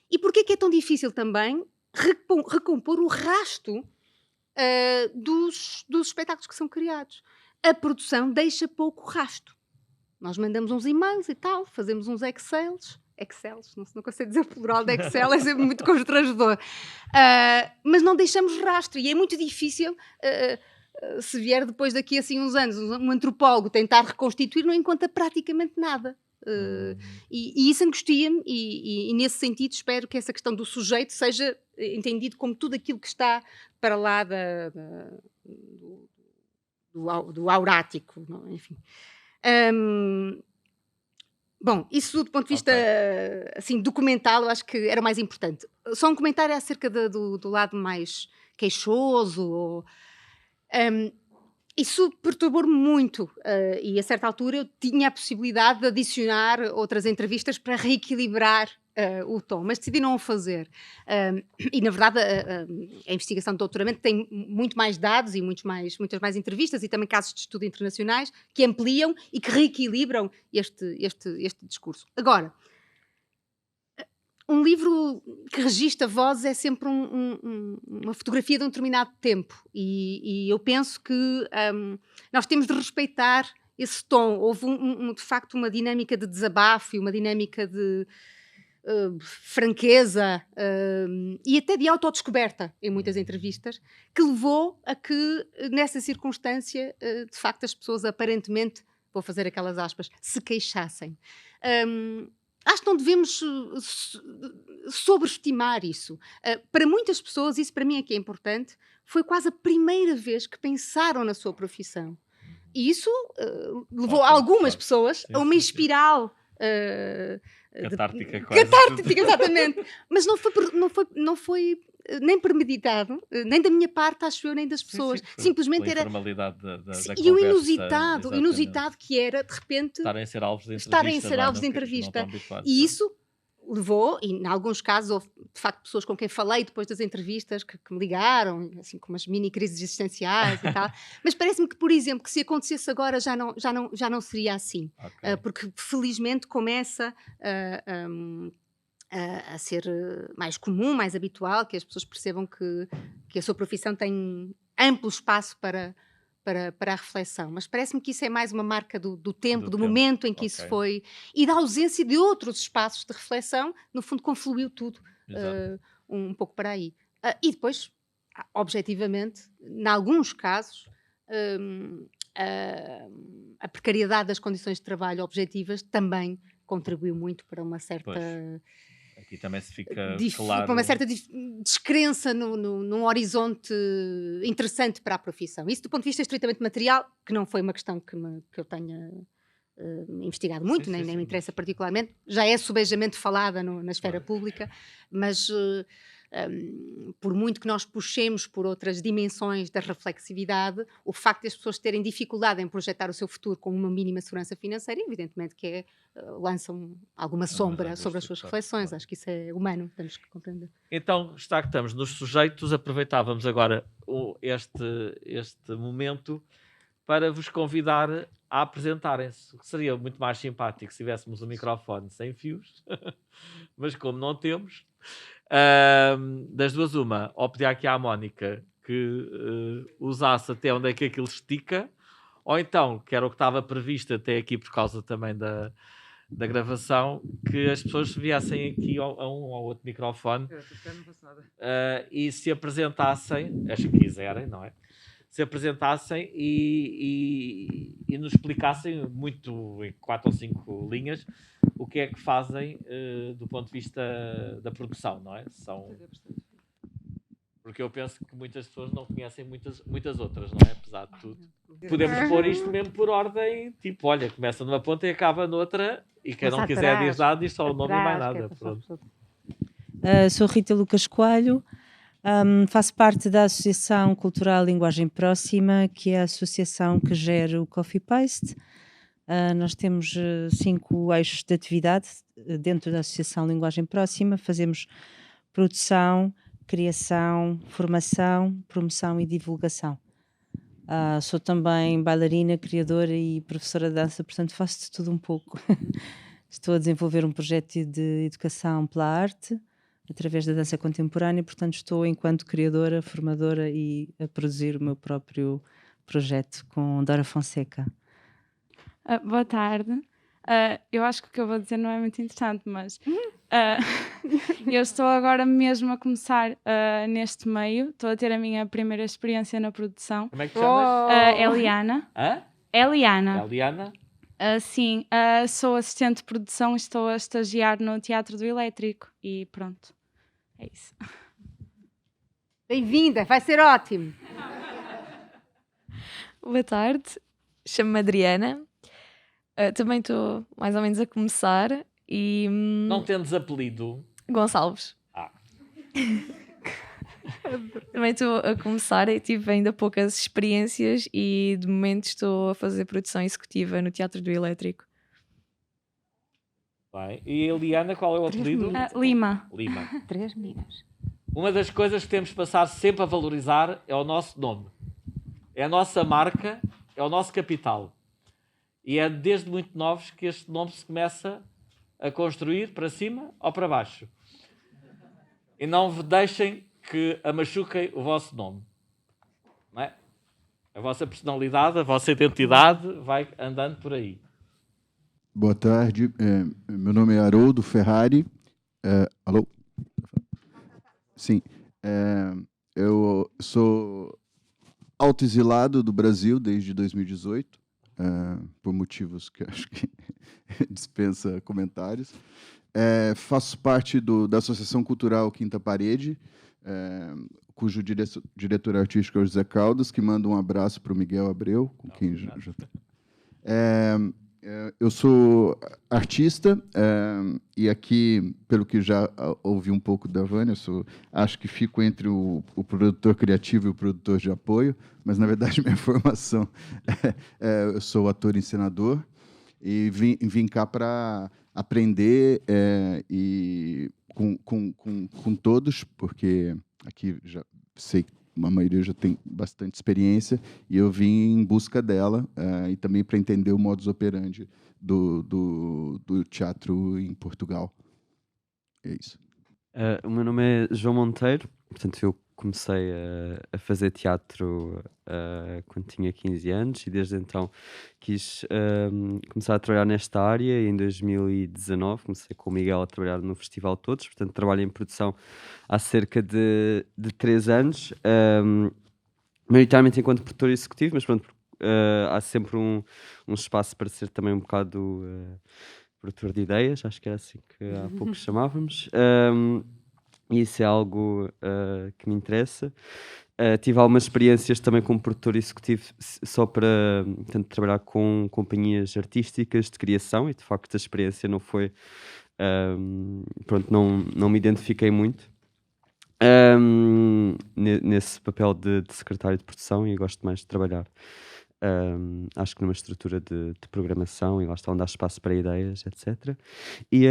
E porquê que é tão difícil também recompor o rasto dos espetáculos que são criados. A produção deixa pouco rasto. Nós mandamos uns e-mails e tal, fazemos uns Excels, não consigo dizer o plural de Excel, é sempre muito constrangedor. Mas não deixamos rastro e é muito difícil, se vier depois daqui assim uns anos, um antropólogo tentar reconstituir, não encontra praticamente nada. E isso angustia-me e nesse sentido espero que essa questão do sujeito seja entendido como tudo aquilo que está para lá do aurático, não é? Enfim. Bom, isso do ponto de vista assim, documental, eu acho que era mais importante. Só um comentário acerca do lado mais queixoso. Isso perturbou-me muito e a certa altura eu tinha a possibilidade de adicionar outras entrevistas para reequilibrar o tom, mas decidi não o fazer. E na verdade a investigação de doutoramento tem muito mais dados e muitas mais entrevistas e também casos de estudo internacionais que ampliam e que reequilibram este discurso. Agora, um livro que registra vozes é sempre uma fotografia de um determinado tempo e eu penso que nós temos de respeitar esse tom. Houve de facto uma dinâmica de desabafo e uma dinâmica de franqueza e até de autodescoberta em muitas entrevistas, que levou a que nessa circunstância de facto as pessoas aparentemente, vou fazer aquelas aspas, se queixassem. Acho que não devemos sobreestimar isso. Para muitas pessoas, isso para mim é que é importante, foi quase a primeira vez que pensaram na sua profissão. E isso levou algumas pessoas a uma espiral catártica, quase. Catártica, exatamente. Mas não foi nem premeditado, nem da minha parte, acho eu, nem das pessoas. Sim, simplesmente era. Informalidade da E o conversa, inusitado que era, de repente, estarem a ser alvos de entrevista. E isso levou, e em alguns casos houve de facto pessoas com quem falei depois das entrevistas que me ligaram, assim com umas mini crises existenciais e tal, mas parece-me que, por exemplo, que se acontecesse agora já não seria assim, porque felizmente começa a ser mais comum, mais habitual, que as pessoas percebam que a sua profissão tem amplo espaço para a reflexão, mas parece-me que isso é mais uma marca do tempo, do momento em que isso foi, e da ausência de outros espaços de reflexão, no fundo confluiu tudo um pouco para aí. E depois, objetivamente, em alguns casos, a precariedade das condições de trabalho objetivas também contribuiu muito para uma certa E também se fica com uma certa descrença num horizonte interessante para a profissão. Isso do ponto de vista estritamente material, que não foi uma questão que eu tenha investigado muito, nem me interessa particularmente, já é subejamente falada na esfera pública, mas por muito que nós puxemos por outras dimensões da reflexividade, o facto de as pessoas terem dificuldade em projetar o seu futuro com uma mínima segurança financeira, evidentemente que lançam alguma sombra sobre as suas reflexões. Claro. Acho que isso é humano, temos que compreender. Então, está que estamos nos sujeitos, aproveitávamos agora este momento para vos convidar a apresentarem-se. Seria muito mais simpático se tivéssemos um microfone sem fios, mas como não temos, das duas uma, ou pedir aqui à Mónica que usasse até onde é que aquilo estica, ou então, que era o que estava previsto até aqui por causa também da gravação, que as pessoas viessem aqui a um ou outro microfone e se apresentassem, as que quiserem, não é? Se apresentassem e nos explicassem muito, em 4 ou 5 linhas, o que é que fazem do ponto de vista da produção, não é? Porque eu penso que muitas pessoas não conhecem muitas outras, não é? Apesar de tudo. Podemos pôr isto mesmo por ordem, tipo, olha, começa numa ponta e acaba noutra, e quem não quiser diz nada, diz só o nome e mais nada. Pronto. Sou Rita Lucas Coelho. Faço parte da Associação Cultural Linguagem Próxima, que é a associação que gera o Coffee Paste. Nós temos 5 eixos de atividade dentro da Associação Linguagem Próxima. Fazemos produção, criação, formação, promoção e divulgação. Sou também bailarina, criadora e professora de dança, portanto faço de tudo um pouco. Estou a desenvolver um projeto de educação pela arte, através da dança contemporânea, portanto estou enquanto criadora, formadora e a produzir o meu próprio projeto com Dora Fonseca. Boa tarde. Eu acho que o que eu vou dizer não é muito interessante, mas eu estou agora mesmo a começar neste meio, estou a ter a minha primeira experiência na produção. Como é que te chamas? Eliana. Eliana. Eliana? Sim, sou assistente de produção e estou a estagiar no Teatro do Elétrico e pronto. É isso. Bem-vinda, vai ser ótimo. Boa tarde, chamo-me Adriana. Também estou mais ou menos a começar e... Não tendes apelido? Gonçalves. Também estou a começar e tive ainda poucas experiências e de momento estou a fazer produção executiva no Teatro do Elétrico. Bem. E Eliana, qual é o apelido? Lima. 3 meninas. Uma das coisas que temos de passar sempre a valorizar é o nosso nome. É a nossa marca, é o nosso capital. E é desde muito novos que este nome se começa a construir para cima ou para baixo. E não deixem que machuquem o vosso nome. Não é? A vossa personalidade, a vossa identidade vai andando por aí. Boa tarde, meu nome é Haroldo Ferrari. Alô? Sim, eu sou autoexilado do Brasil desde 2018, por motivos que acho que dispensa comentários. Faço parte da Associação Cultural Quinta Parede, cujo diretor artístico é o José Caldas, que manda um abraço para o Miguel Abreu, com quem já está. Eu sou artista e aqui, pelo que já ouvi um pouco da Vânia, acho que fico entre o produtor criativo e o produtor de apoio, mas, na verdade, minha formação eu sou ator e encenador e vim cá para aprender e com todos, porque aqui já sei que a maioria já tem bastante experiência, e eu vim em busca dela e também para entender o modus operandi do teatro em Portugal. É isso. O meu nome é João Monteiro, portanto eu comecei a fazer teatro quando tinha 15 anos e desde então quis começar a trabalhar nesta área e em 2019 comecei com o Miguel a trabalhar no Festival Todos, portanto trabalho em produção há cerca de 3 anos, maioritariamente enquanto produtor executivo, mas pronto, há sempre um espaço para ser também um bocado produtor de ideias, acho que era assim que há pouco chamávamos. E isso é algo que me interessa. Tive algumas experiências também como produtor executivo só para trabalhar com companhias artísticas de criação, e de facto a experiência não foi... pronto, não me identifiquei muito nesse papel de secretário de produção, e gosto mais de trabalhar acho que numa estrutura de programação, e lá está onde há espaço para ideias, etc. E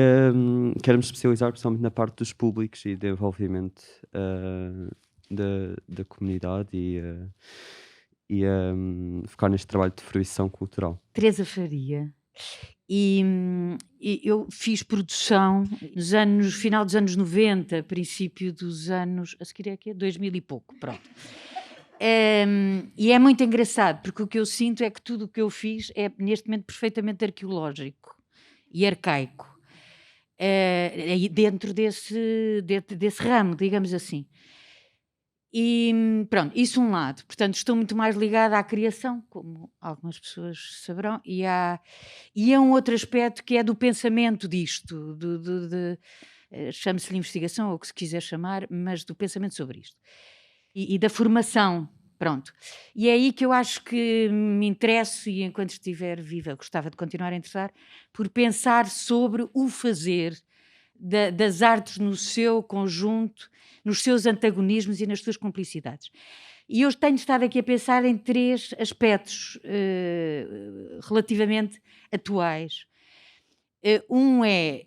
quero-me especializar principalmente na parte dos públicos e de envolvimento da comunidade, e focar neste trabalho de fruição cultural. Teresa Faria. E eu fiz produção nos anos, final dos anos 90, princípio dos anos, a seguir é que é 2000 e pouco, pronto. E é muito engraçado, porque o que eu sinto é que tudo o que eu fiz é neste momento perfeitamente arqueológico e arcaico, dentro desse ramo, digamos assim. E pronto, isso um lado. Portanto, estou muito mais ligada à criação, como algumas pessoas saberão, e a um outro aspecto que é do pensamento disto, chame-se-lhe investigação, ou o que se quiser chamar, mas do pensamento sobre isto. E da formação, pronto. E é aí que eu acho que me interesso, e enquanto estiver viva gostava de continuar a interessar, por pensar sobre o fazer das artes no seu conjunto, nos seus antagonismos e nas suas complicidades. E eu tenho estado aqui a pensar em 3 aspectos relativamente atuais. Um é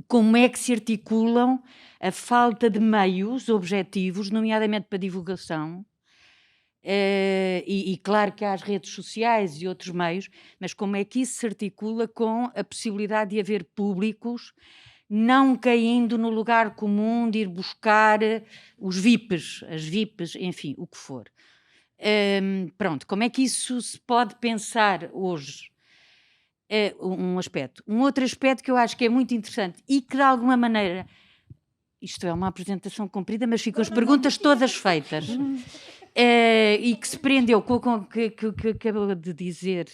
como é que se articulam a falta de meios objetivos, nomeadamente para divulgação, e claro que há as redes sociais e outros meios, mas como é que isso se articula com a possibilidade de haver públicos não caindo no lugar comum de ir buscar os VIPs, as VIPs, enfim, o que for. Pronto, como é que isso se pode pensar hoje? Um aspecto. Um outro aspecto que eu acho que é muito interessante e que de alguma maneira, isto é uma apresentação comprida, mas ficam as perguntas todas feitas, e que se prendeu com o que acabou de dizer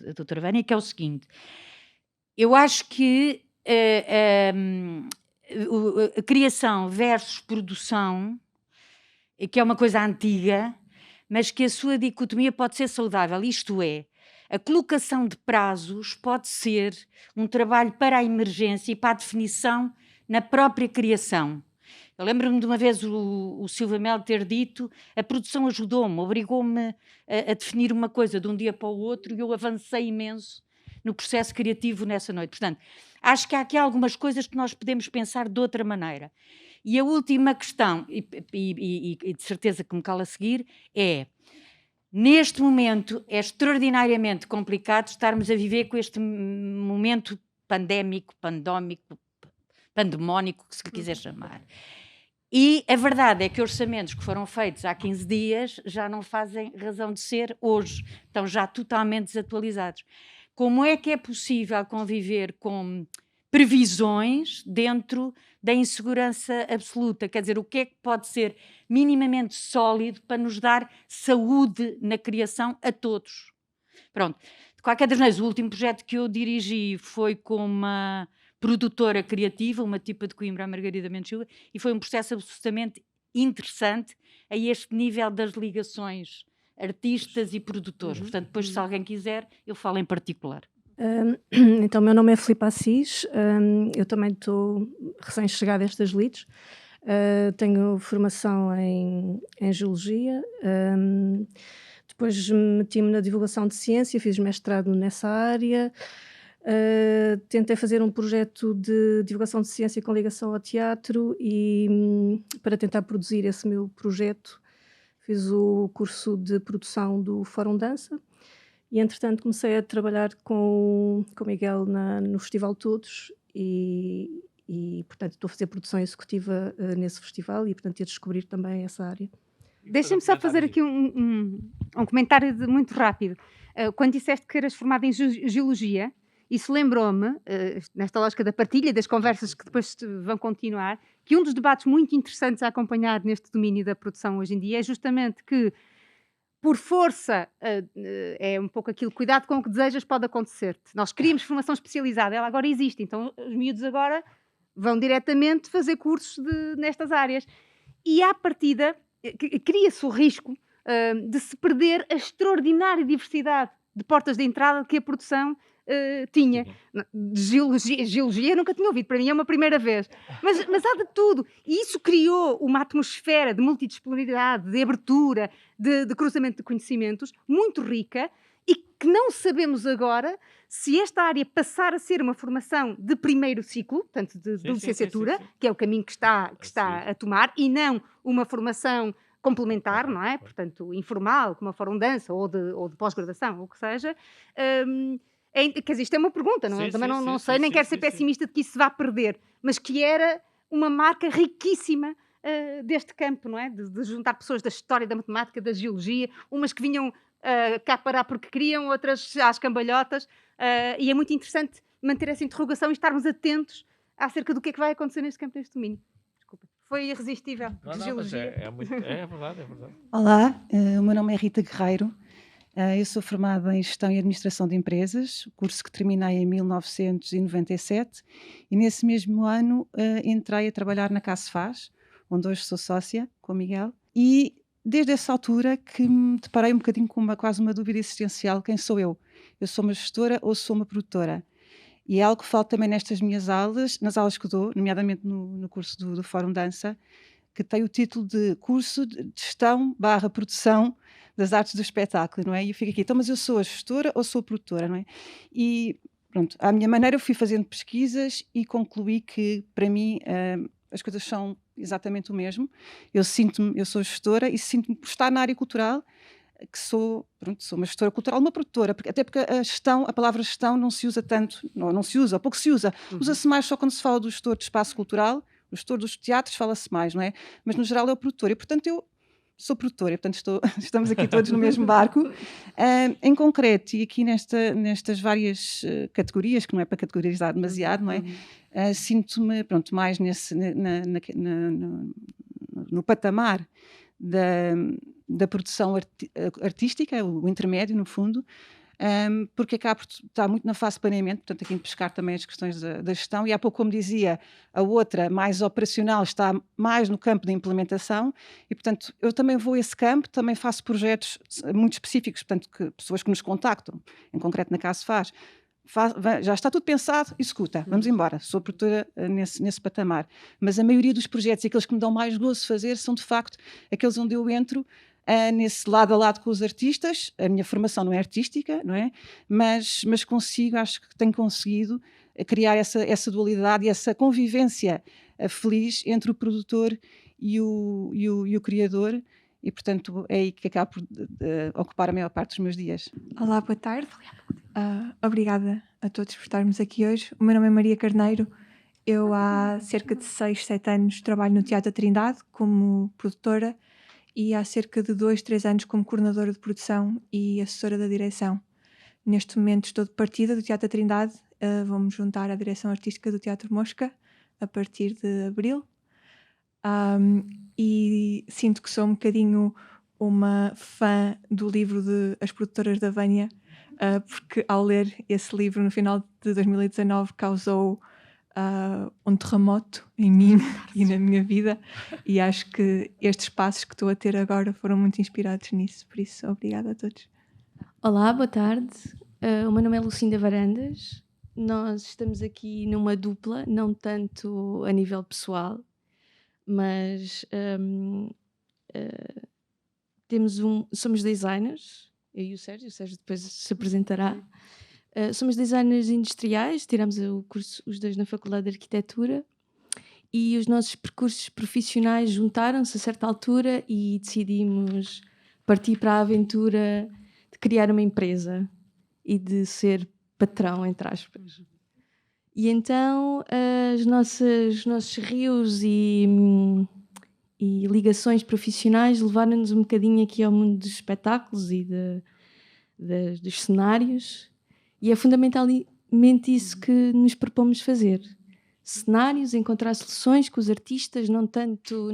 a doutora Vânia, que é o seguinte: eu acho que a criação versus produção, que é uma coisa antiga, mas que a sua dicotomia pode ser saudável, isto é, a colocação de prazos pode ser um trabalho para a emergência e para a definição na própria criação. Eu lembro-me de uma vez o Silva Melo ter dito: a produção ajudou-me, obrigou-me a definir uma coisa de um dia para o outro, e eu avancei imenso no processo criativo nessa noite. Portanto, acho que há aqui algumas coisas que nós podemos pensar de outra maneira. E a última questão, e de certeza que me cala a seguir, é: neste momento é extraordinariamente complicado estarmos a viver com este momento pandémico, pandemónico, que se quiser chamar. E a verdade é que orçamentos que foram feitos há 15 dias já não fazem razão de ser hoje, estão já totalmente desatualizados. Como é que é possível conviver com previsões dentro da insegurança absoluta? Quer dizer, o que é que pode ser minimamente sólido para nos dar saúde na criação a todos? Pronto. De qualquer das maneiras, o último projeto que eu dirigi foi com uma produtora criativa, uma tipa de Coimbra, a Margarida Mendes Silva, e foi um processo absolutamente interessante a este nível das ligações artistas e produtores. Portanto, depois, se alguém quiser, eu falo em particular. Então, meu nome é Filipe Assis, eu também estou recém-chegada a estas lides, tenho formação em Geologia, depois meti-me na divulgação de ciência, fiz mestrado nessa área, tentei fazer um projeto de divulgação de ciência com ligação ao teatro e para tentar produzir esse meu projeto fiz o curso de produção do Fórum Dança. E, entretanto, comecei a trabalhar com o Miguel no Festival Todos e, portanto, estou a fazer produção executiva nesse festival e, portanto, ia descobrir também essa área. Deixem-me só fazer aqui um comentário muito rápido. Quando disseste que eras formada em Geologia, isso lembrou-me, nesta lógica da partilha e das conversas que depois vão continuar, que um dos debates muito interessantes a acompanhar neste domínio da produção hoje em dia é justamente que por força, é um pouco aquilo, cuidado com o que desejas pode acontecer-te. Nós queríamos formação especializada, ela agora existe, então os miúdos agora vão diretamente fazer cursos nestas áreas. E à partida, cria-se o risco de se perder a extraordinária diversidade de portas de entrada que a produção tinha. Geologia nunca tinha ouvido, para mim é uma primeira vez. Mas há de tudo. E isso criou uma atmosfera de multidisciplinaridade, de abertura, de cruzamento de conhecimentos muito rica e que não sabemos agora se esta área passar a ser uma formação de primeiro ciclo, portanto de licenciatura, sim. que é o caminho que está a tomar, e não uma formação complementar, não é? Portanto, informal, como a Fórum Dança, ou de pós-graduação, ou o que seja. Quer dizer, isto é uma pergunta, não é? Também não sei, nem quero ser pessimista de que isso se vá perder, mas que era uma marca riquíssima deste campo, não é? De juntar pessoas da história, da matemática, da geologia, umas que vinham cá parar porque queriam, outras às cambalhotas, e é muito interessante manter essa interrogação e estarmos atentos acerca do que é que vai acontecer neste campo, neste domínio. Desculpa. Foi irresistível. Não, Geologia. é verdade. Olá, o meu nome é Rita Guerreiro. Eu sou formada em Gestão e Administração de Empresas, curso que terminei em 1997, e nesse mesmo ano entrei a trabalhar na CACEFAS, onde hoje sou sócia com o Miguel, e desde essa altura que me deparei um bocadinho com quase uma dúvida existencial: quem sou eu? Eu sou uma gestora ou sou uma produtora? E é algo que falo também nestas minhas aulas, nas aulas que dou, nomeadamente no curso do Fórum Dança, que tem o título de Curso de Gestão / Produção das Artes do Espetáculo, não é? E eu fico aqui, então, mas eu sou a gestora ou sou a produtora, não é? E pronto, à minha maneira eu fui fazendo pesquisas e concluí que, para mim, as coisas são exatamente o mesmo. Eu sou gestora e sinto-me por estar na área cultural, que sou uma gestora cultural, uma produtora, até porque a palavra gestão não se usa tanto, não se usa, pouco se usa. Usa-se mais só quando se fala do gestor de espaço cultural, o gestor dos teatros fala-se mais, não é? Mas no geral é o produtor, e portanto eu sou produtora, e portanto estamos aqui todos no mesmo barco. Em concreto, e aqui nestas várias categorias, que não é para categorizar demasiado, não é? Sinto-me mais no patamar da produção artística, o intermédio, no fundo, porque acaba por estar muito na fase de planeamento, portanto aqui em pescar também as questões da gestão, e há pouco, como dizia, a outra, mais operacional, está mais no campo da implementação, e portanto eu também vou a esse campo, também faço projetos muito específicos, portanto pessoas que nos contactam, em concreto na CACEFAS, já está tudo pensado, executa, vamos embora, sou produtora nesse patamar, mas a maioria dos projetos, aqueles que me dão mais gozo de fazer, são de facto aqueles onde eu entro nesse lado a lado com os artistas. A minha formação não é artística, não é? Mas acho que tenho conseguido criar essa dualidade e essa convivência feliz entre o produtor e o criador, e portanto é aí que acabo por ocupar a maior parte dos meus dias. Olá, boa tarde. Obrigada a todos por estarmos aqui hoje. O meu nome é Maria Carneiro. Eu há cerca de 6, 7 anos trabalho no Teatro Trindade como produtora, e há cerca de 2, 3 anos como coordenadora de produção e assessora da direção. Neste momento estou de partida do Teatro Trindade, vou-me juntar à direção artística do Teatro Mosca a partir de abril, e sinto que sou um bocadinho uma fã do livro de As Produtoras da Vânia, porque ao ler esse livro no final de 2019 causou um terremoto em mim e na minha vida, e acho que estes passos que estou a ter agora foram muito inspirados nisso, por isso obrigada a todos. Olá, boa tarde, o meu nome é Lucinda Varandas. Nós estamos aqui numa dupla, não tanto a nível pessoal, mas somos designers, eu e o Sérgio depois se apresentará. Somos designers industriais, tiramos o curso os dois na Faculdade de Arquitetura, e os nossos percursos profissionais juntaram-se a certa altura e decidimos partir para a aventura de criar uma empresa e de ser patrão, entre aspas. E então os nossos rios e ligações profissionais levaram-nos um bocadinho aqui ao mundo dos espetáculos e dos cenários. E é fundamentalmente isso que nos propomos fazer. Cenários, encontrar soluções com os artistas, não tanto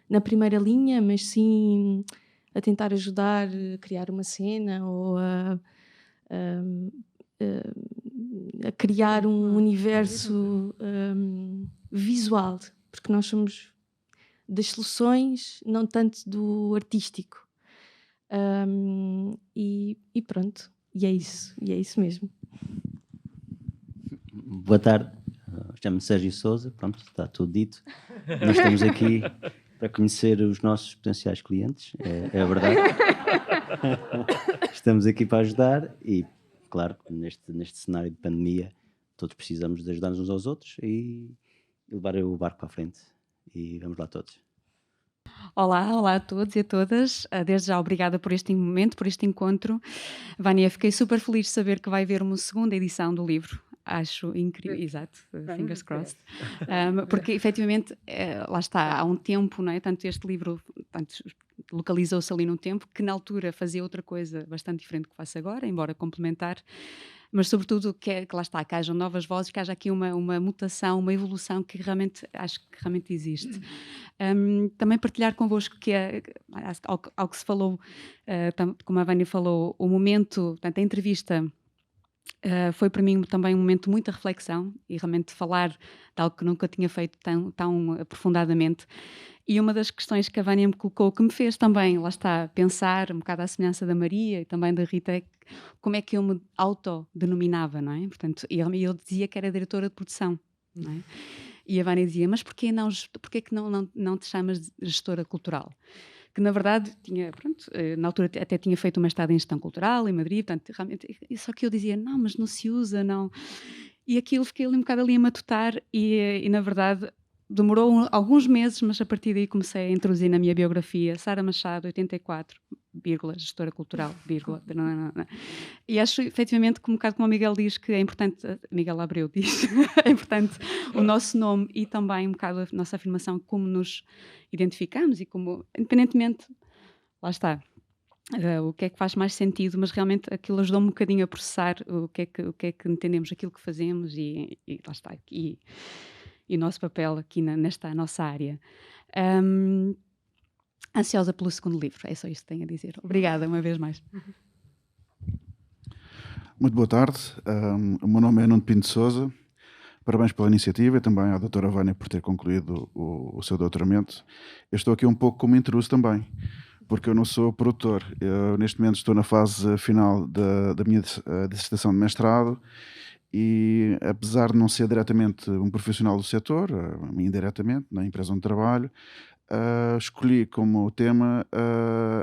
na primeira linha, mas sim a tentar ajudar a criar uma cena ou a criar um universo visual, porque nós somos das soluções, não tanto do artístico. E pronto, e é isso mesmo. Boa tarde, chamo-me Sérgio Sousa, pronto, está tudo dito. Nós estamos aqui para conhecer os nossos potenciais clientes, é a verdade. Estamos aqui para ajudar e, claro, neste cenário de pandemia, todos precisamos de ajudar-nos uns aos outros e levar o barco para a frente. E vamos lá todos. Olá a todos e a todas. Desde já, obrigada por este momento, por este encontro. Vânia, fiquei super feliz de saber que vai haver uma segunda edição do livro. Acho incrível, exato, fingers crossed. Porque efetivamente, lá está, há um tempo, não é? Tanto este livro localizou-se ali num tempo que na altura fazia outra coisa bastante diferente do que faço agora, embora complementar, mas sobretudo que lá está, que hajam novas vozes, que haja aqui uma mutação, uma evolução que realmente acho que realmente existe. Também partilhar convosco que ao que se falou, como a Vânia falou, o momento, portanto, a entrevista foi para mim também um momento de muita reflexão e realmente de falar de algo que nunca tinha feito tão aprofundadamente. E uma das questões que a Vânia me colocou, que me fez também, lá está, pensar um bocado à semelhança da Maria e também da Rita, é como é que eu me autodenominava, não é? Portanto, eu dizia que era diretora de produção, não é? E a Vânia dizia, mas porquê que não te chamas de gestora cultural? Que na verdade na altura até tinha feito uma estada em gestão cultural em Madrid, portanto, realmente, só que eu dizia, não, mas não se usa, não. E aquilo fiquei ali um bocado ali a matutar e na verdade demorou alguns meses, mas a partir daí comecei a introduzir na minha biografia Sara Machado, 84, gestora cultural, E acho efetivamente que um bocado como o Miguel diz que é importante, Miguel Abreu diz, é importante o nosso nome e também um bocado a nossa afirmação, como nos identificamos e como, independentemente, lá está, o que é que faz mais sentido, mas realmente aquilo ajudou-me um bocadinho a processar o que é que entendemos aquilo que fazemos e lá está, e o nosso papel aqui nesta nossa área. Ansiosa pelo segundo livro, é só isto que tenho a dizer. Obrigada uma vez mais. Muito boa tarde, o meu nome é Nuno Pinto de Sousa, parabéns pela iniciativa e também à doutora Vânia por ter concluído o seu doutoramento. Eu estou aqui um pouco como intruso também, porque eu não sou produtor. Eu neste momento estou na fase final da minha dissertação de mestrado e, apesar de não ser diretamente um profissional do setor, indiretamente, na empresa onde trabalho, escolhi como tema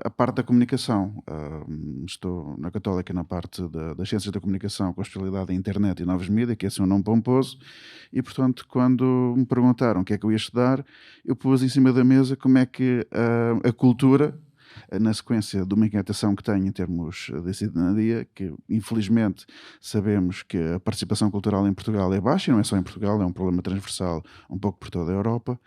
a parte da comunicação. Estou na Católica na parte das ciências da comunicação, com a especialidade da internet e novos mídias, que é assim um nome pomposo, e portanto quando me perguntaram o que é que eu ia estudar, eu pus em cima da mesa como é que a cultura, na sequência de uma inquietação que tenho em termos de cidadania, que infelizmente sabemos que a participação cultural em Portugal é baixa, e não é só em Portugal, é um problema transversal um pouco por toda a Europa,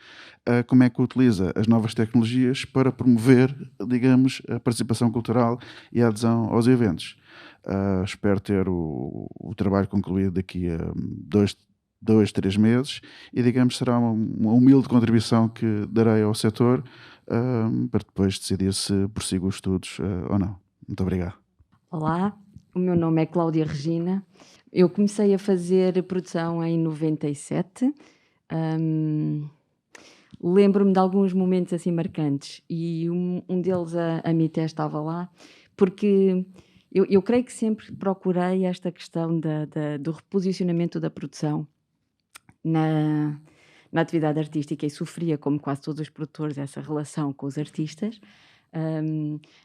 como é que utiliza as novas tecnologias para promover, digamos, a participação cultural e a adesão aos eventos. Espero ter o trabalho concluído daqui a 2-3 meses e, digamos, será uma humilde contribuição que darei ao setor para depois decidir se prossigo os estudos ou não. Muito obrigado. Olá, o meu nome é Cláudia Regina. Eu comecei a fazer produção em 97. Lembro-me de alguns momentos assim marcantes e um deles a Mité estava lá, porque eu creio que sempre procurei esta questão do reposicionamento da produção na atividade artística e sofria, como quase todos os produtores, essa relação com os artistas.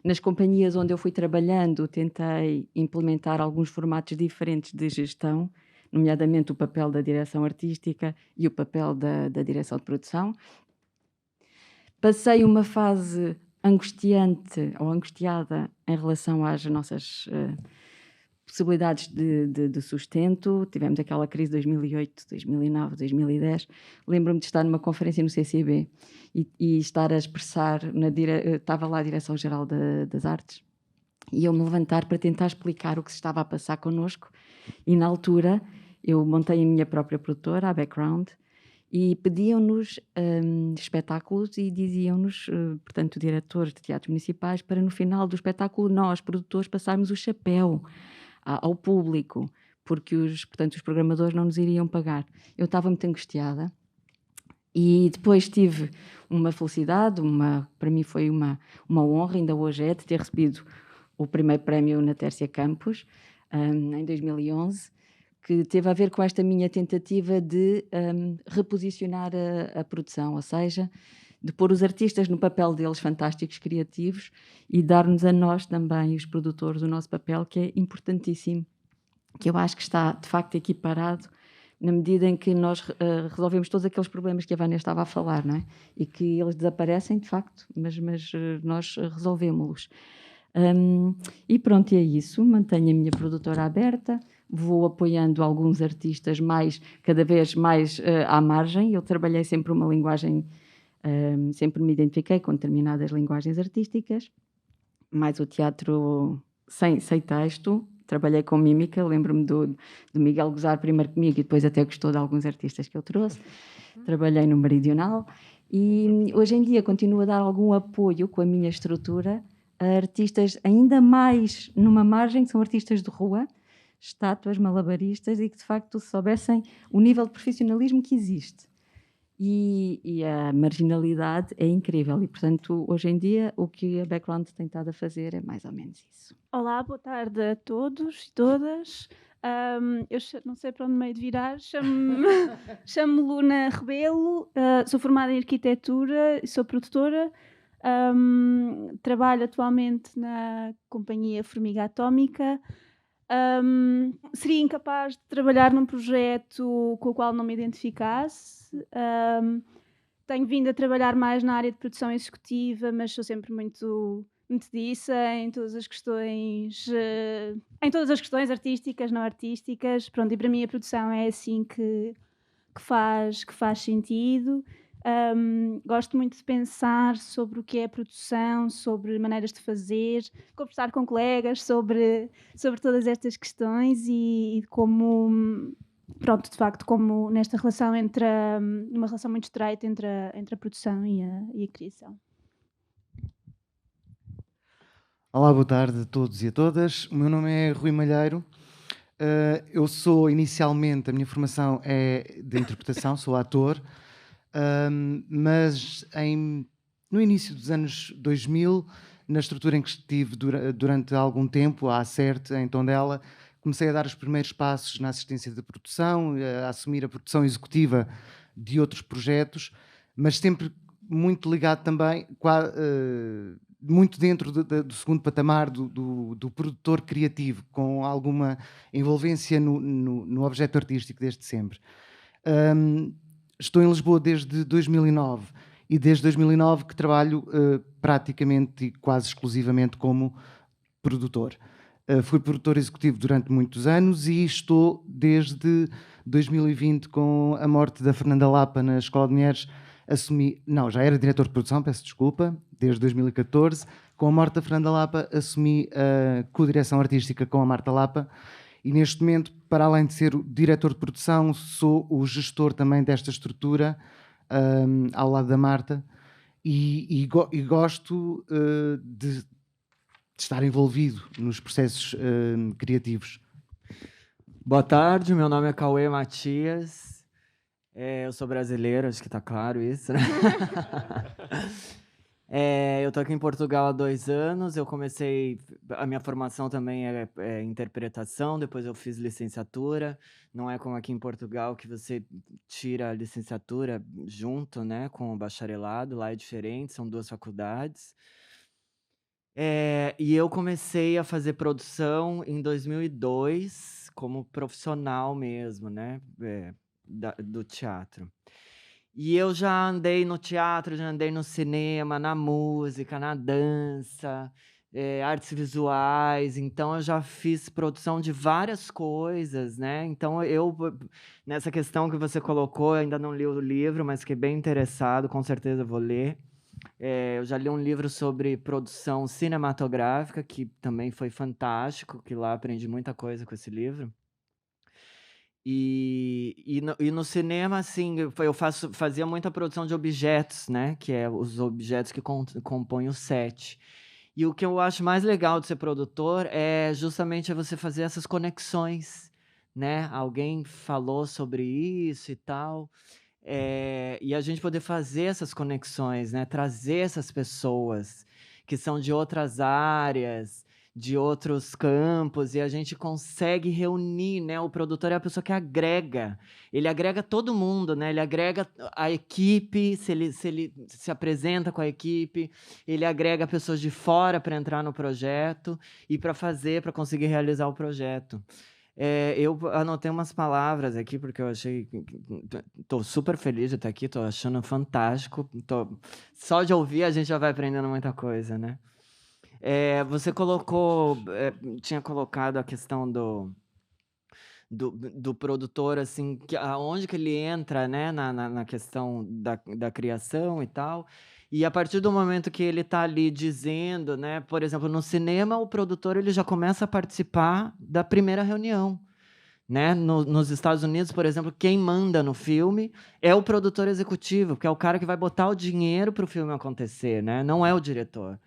Nas companhias onde eu fui trabalhando, tentei implementar alguns formatos diferentes de gestão, nomeadamente o papel da direção artística e o papel da direção de produção. Passei uma fase angustiante ou angustiada em relação às nossas possibilidades de sustento. Tivemos aquela crise de 2008, 2009, 2010. Lembro-me de estar numa conferência no CCB e estar a expressar, estava lá a Direção-Geral das Artes, e eu me levantar para tentar explicar o que se estava a passar connosco. E na altura eu montei a minha própria produtora, a Background, e pediam-nos espetáculos e diziam-nos, portanto, diretores de teatros municipais, para no final do espetáculo nós, produtores, passarmos o chapéu ao público, porque portanto, os programadores não nos iriam pagar. Eu estava muito angustiada e depois tive uma felicidade, para mim foi uma honra, ainda hoje de ter recebido o primeiro prémio na Tércia Campos, em 2011, que teve a ver com esta minha tentativa de reposicionar a produção, ou seja, de pôr os artistas no papel deles fantásticos, criativos, e dar-nos a nós também, os produtores, o nosso papel, que é importantíssimo, que eu acho que está, de facto, equiparado na medida em que nós resolvemos todos aqueles problemas que a Vânia estava a falar, não é? E que eles desaparecem, de facto, mas nós resolvemos-los. E pronto, é isso. Mantenho a minha produtora aberta, vou apoiando alguns artistas cada vez mais à margem. Eu trabalhei sempre uma linguagem, sempre me identifiquei com determinadas linguagens artísticas, mais o teatro sem texto. Trabalhei com mímica, lembro-me do Miguel gozar primeiro comigo e depois até gostou de alguns artistas que eu trouxe. Trabalhei no Meridional e hoje em dia continuo a dar algum apoio com a minha estrutura a artistas ainda mais numa margem, que são artistas de rua, estátuas, malabaristas, e que de facto soubessem o nível de profissionalismo que existe. E a marginalidade é incrível e, portanto, hoje em dia o que a Background tem estado a fazer é mais ou menos isso. Olá, boa tarde a todos e todas. Eu não sei para onde meio de virar, chamo-me Luna Rebelo, sou formada em Arquitetura e sou produtora. Trabalho atualmente na companhia Formiga Atómica. Seria incapaz de trabalhar num projeto com o qual não me identificasse. Tenho vindo a trabalhar mais na área de produção executiva, mas sou sempre muito disso, em todas as questões, artísticas, não artísticas. Pronto, e para mim a produção é assim que faz sentido. Gosto muito de pensar sobre o que é a produção, sobre maneiras de fazer, conversar com colegas sobre todas estas questões e como, pronto, de facto, como nesta relação uma relação muito estreita entre a produção e a criação. Olá, boa tarde a todos e a todas. O meu nome é Rui Malheiro. Eu sou, inicialmente, a minha formação é de interpretação, sou ator. Mas no início dos anos 2000, na estrutura em que estive durante algum tempo, a Acerte, em Tondela, comecei a dar os primeiros passos na assistência de produção, a assumir a produção executiva de outros projetos, mas sempre muito ligado também, muito dentro do segundo patamar do produtor criativo, com alguma envolvência no objeto artístico desde sempre. Estou em Lisboa desde 2009 e desde 2009 que trabalho praticamente e quase exclusivamente como produtor. Fui produtor executivo durante muitos anos e estou desde 2020, com a morte da Fernanda Lapa na Escola de Mulheres, já era diretor de produção, peço desculpa, desde 2014. Com a morte da Fernanda Lapa assumi a co-direção artística com a Marta Lapa. E neste momento, para além de ser o diretor de produção, sou o gestor também desta estrutura, ao lado da Marta, e gosto de estar envolvido nos processos criativos. Boa tarde, meu nome é Cauê Matias, eu sou brasileiro, acho que está claro isso, né? Eu estou aqui em Portugal há 2 anos, eu comecei, a minha formação também é interpretação, depois eu fiz licenciatura, não é como aqui em Portugal que você tira a licenciatura junto, né, com o bacharelado, lá é diferente, são 2 faculdades. E eu comecei a fazer produção em 2002, como profissional mesmo, né, do teatro. E eu já andei no teatro, já andei no cinema, na música, na dança, artes visuais, então eu já fiz produção de várias coisas, né? Então nessa questão que você colocou, eu ainda não li o livro, mas fiquei bem interessado, com certeza vou ler. Eu já li um livro sobre produção cinematográfica, que também foi fantástico, que lá aprendi muita coisa com esse livro. E no cinema, assim, eu fazia muita produção de objetos, né? Que é os objetos que compõem o set. E o que eu acho mais legal de ser produtor é justamente você fazer essas conexões, né? Alguém falou sobre isso e tal. E a gente poder fazer essas conexões, né? Trazer essas pessoas que são de outras áreas, de outros campos, e a gente consegue reunir, né? O produtor é a pessoa que agrega. Ele agrega todo mundo, né? Ele agrega a equipe, se ele se apresenta com a equipe, ele agrega pessoas de fora para entrar no projeto e para conseguir realizar o projeto. Eu anotei umas palavras aqui, porque eu achei. Estou super feliz de estar aqui, estou achando fantástico. Só de ouvir a gente já vai aprendendo muita coisa, né? Você tinha colocado a questão do produtor, assim, aonde que ele entra, né, na questão da criação e tal. E a partir do momento que ele está ali dizendo, né, por exemplo, no cinema, o produtor ele já começa a participar da primeira reunião. Né? Nos Estados Unidos, por exemplo, quem manda no filme é o produtor executivo, que é o cara que vai botar o dinheiro para o filme acontecer, né? Não é o diretor,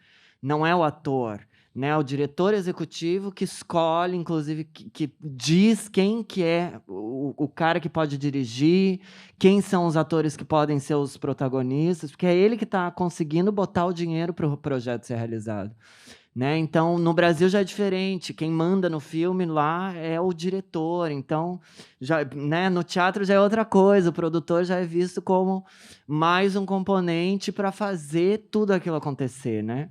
não é o ator, né? É o diretor executivo que escolhe, inclusive, que diz quem que é o cara que pode dirigir, quem são os atores que podem ser os protagonistas, porque é ele que está conseguindo botar o dinheiro para o projeto ser realizado. Né? Então, no Brasil já é diferente. Quem manda no filme lá é o diretor. Então, né, no teatro já é outra coisa. O produtor já é visto como mais um componente para fazer tudo aquilo acontecer, né?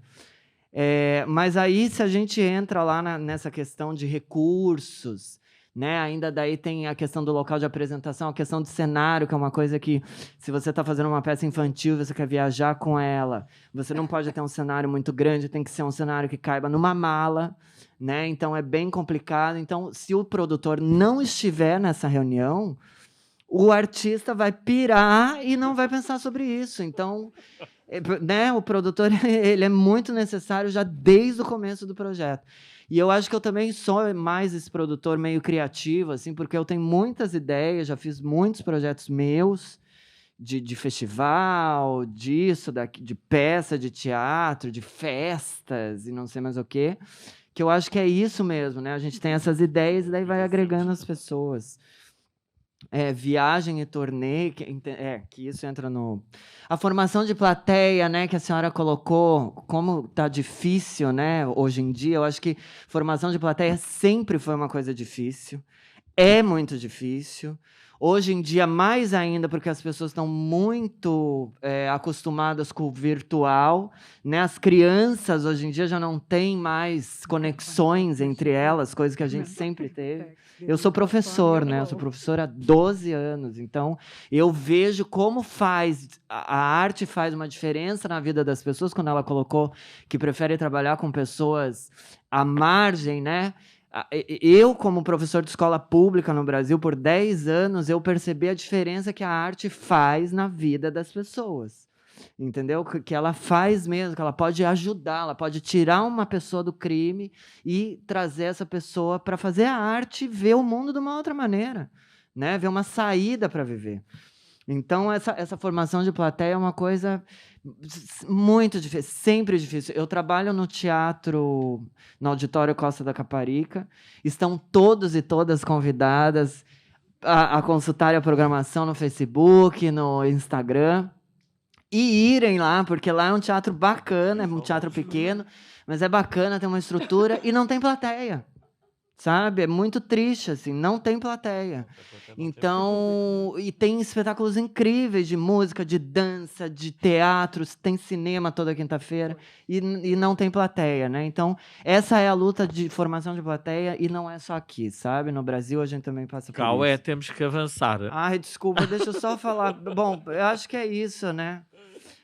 Mas aí, se a gente entra lá nessa questão de recursos, né? Ainda daí tem a questão do local de apresentação, a questão do cenário, que é uma coisa que, se você está fazendo uma peça infantil, você quer viajar com ela, você não pode ter um cenário muito grande, tem que ser um cenário que caiba numa mala, né? Então é bem complicado. Então, se o produtor não estiver nessa reunião, o artista vai pirar e não vai pensar sobre isso. Então, né, o produtor ele é muito necessário já desde o começo do projeto. E eu acho que eu também sou mais esse produtor meio criativo, assim, porque eu tenho muitas ideias, já fiz muitos projetos meus, de festival, disso, de peça de teatro, de festas e não sei mais o quê, que eu acho que é isso mesmo, né? A gente tem essas ideias e daí vai agregando as pessoas. Viagem e turnê, que isso entra no... A formação de plateia, né, que a senhora colocou, como tá difícil, né, hoje em dia, eu acho que formação de plateia sempre foi uma coisa difícil, é muito difícil. Hoje em dia, mais ainda, porque as pessoas estão muito acostumadas com o virtual, né? As crianças, hoje em dia, já não têm mais conexões entre elas, coisas que a gente sempre teve. Eu sou professor, né? Eu sou professor há 12 anos, então eu vejo como a arte faz uma diferença na vida das pessoas, quando ela colocou que prefere trabalhar com pessoas à margem, né? Eu, como professor de escola pública no Brasil, por 10 anos, eu percebi a diferença que a arte faz na vida das pessoas. Entendeu? Que ela faz mesmo, que ela pode ajudar, ela pode tirar uma pessoa do crime e trazer essa pessoa para fazer a arte e ver o mundo de uma outra maneira, né? Ver uma saída para viver. Então, essa formação de plateia é uma coisa muito difícil, sempre difícil. Eu trabalho no teatro, no Auditório Costa da Caparica. Estão todos e todas convidadas a consultarem a programação no Facebook, no Instagram. E irem lá, porque lá é um teatro bacana, é um teatro pequeno, mas é bacana, tem uma estrutura e não tem plateia. Sabe? É muito triste, assim, não tem plateia. Então, e tem espetáculos incríveis de música, de dança, de teatro, tem cinema toda quinta-feira e não tem plateia, né? Então, essa é a luta de formação de plateia e não é só aqui, sabe? No Brasil a gente também passa por isso. Temos que avançar. Ai, desculpa, deixa eu só falar. Bom, eu acho que é isso, né?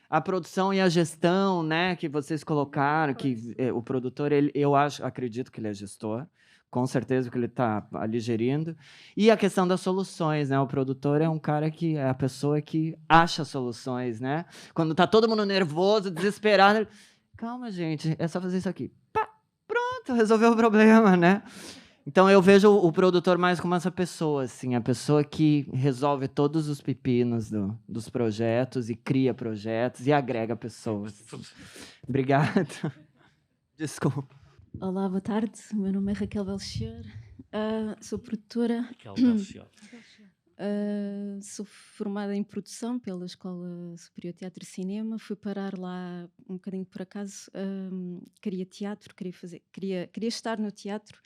A produção e a gestão, né, que vocês colocaram, que o produtor, acredito que ele é gestor, com certeza que ele está ali gerindo. E a questão das soluções, né? O produtor é um cara que é a pessoa que acha soluções, né? Quando tá todo mundo nervoso, desesperado, calma, gente, é só fazer isso aqui. Pá, pronto, resolveu o problema, né? Então eu vejo o produtor mais como essa pessoa, assim, a pessoa que resolve todos os pepinos dos projetos e cria projetos e agrega pessoas. Obrigado. Desculpa. Olá, boa tarde. O meu nome é Raquel Belchior. Sou produtora. Raquel Belchior. Sou formada em produção pela Escola Superior de Teatro e Cinema. Fui parar lá um bocadinho por acaso. Queria teatro, queria estar no teatro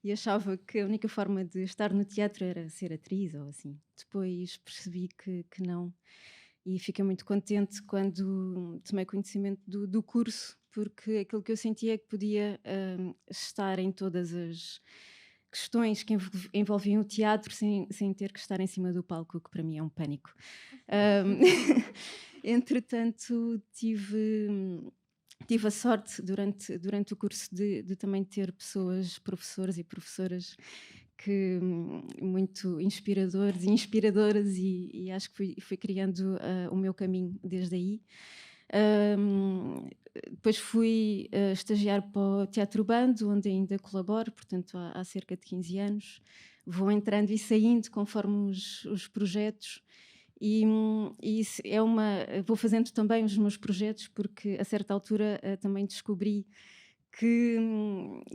e achava que a única forma de estar no teatro era ser atriz ou assim. Depois percebi que não, e fiquei muito contente quando tomei conhecimento do curso, porque aquilo que eu sentia é que podia estar em todas as questões que envolviam o teatro sem ter que estar em cima do palco, o que para mim é um pânico. Entretanto, tive a sorte durante o curso de também ter pessoas, professores e professoras muito inspiradores e inspiradoras, e acho que fui criando o meu caminho desde aí. Depois fui estagiar para o Teatro Bando, onde ainda colaboro, portanto há cerca de 15 anos. Vou entrando e saindo conforme os projetos, e vou fazendo também os meus projetos, porque a certa altura também descobri que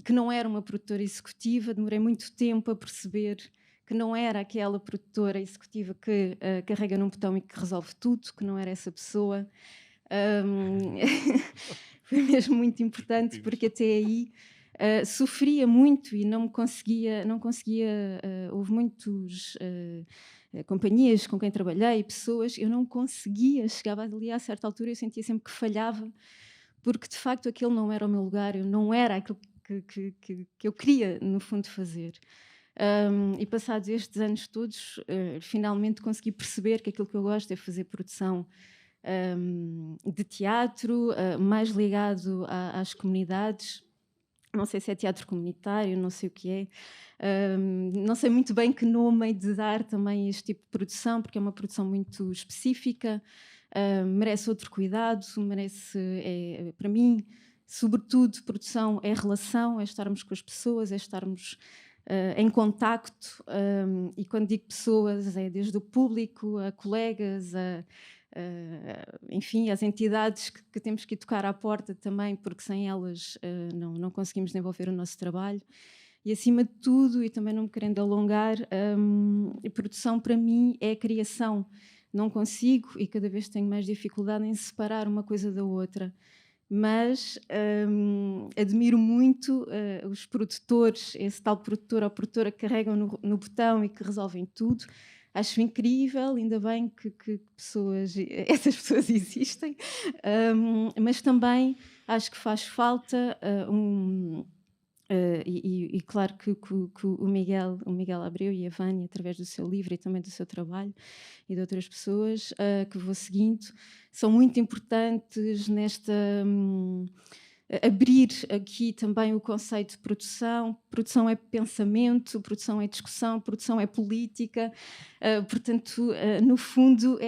não era uma produtora executiva. Demorei muito tempo a perceber que não era aquela produtora executiva que carrega num botão e que resolve tudo, que não era essa pessoa. Foi mesmo muito importante, porque até aí sofria muito e não conseguia houve muitas companhias com quem trabalhei, pessoas, eu não conseguia, chegava ali a certa altura, eu sentia sempre que falhava, porque de facto aquele não era o meu lugar, eu não era aquilo que eu queria no fundo fazer. E passados estes anos todos, finalmente consegui perceber que aquilo que eu gosto é fazer produção de teatro, mais ligado às comunidades. Não sei se é teatro comunitário, não sei o que é. Não sei muito bem que nome hei de dar também a este tipo de produção, porque é uma produção muito específica, merece outro cuidado, para mim, sobretudo, produção é relação, é estarmos com as pessoas, é estarmos em contacto, e quando digo pessoas é desde o público, a colegas, enfim, as entidades que temos que ir tocar à porta também, porque sem elas não conseguimos desenvolver o nosso trabalho. E acima de tudo, e também não me querendo alongar, a produção para mim é a criação. Não consigo, e cada vez tenho mais dificuldade em separar uma coisa da outra, mas admiro muito os produtores, esse tal produtor ou produtora que carregam no botão e que resolvem tudo. Acho incrível, ainda bem que essas pessoas existem, mas também acho que faz falta e claro que o Miguel Abreu e a Vânia, através do seu livro e também do seu trabalho e de outras pessoas que vou seguindo, são muito importantes nesta abrir aqui também o conceito de produção. Produção é pensamento, produção é discussão, produção é política. Portanto, no fundo,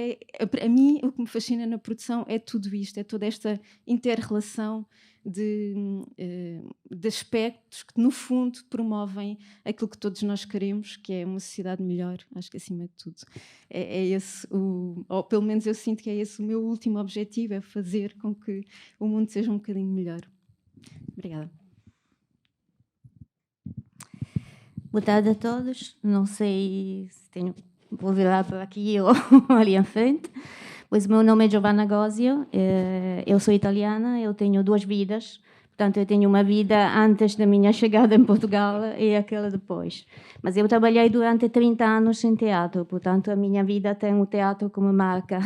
a mim o que me fascina na produção é tudo isto, é toda esta inter-relação de aspectos que, no fundo, promovem aquilo que todos nós queremos, que é uma sociedade melhor. Acho que, acima de tudo, é esse, ou pelo menos eu sinto que é esse o meu último objetivo, é fazer com que o mundo seja um bocadinho melhor. Obrigada. Boa tarde a todos. Não sei se vou virar para aqui ou ali em frente. Pois o meu nome é Giovanna Gosio, eu sou italiana, eu tenho 2 vidas. Portanto, eu tenho uma vida antes da minha chegada em Portugal e aquela depois. Mas eu trabalhei durante 30 anos em teatro, portanto, a minha vida tem o teatro como marca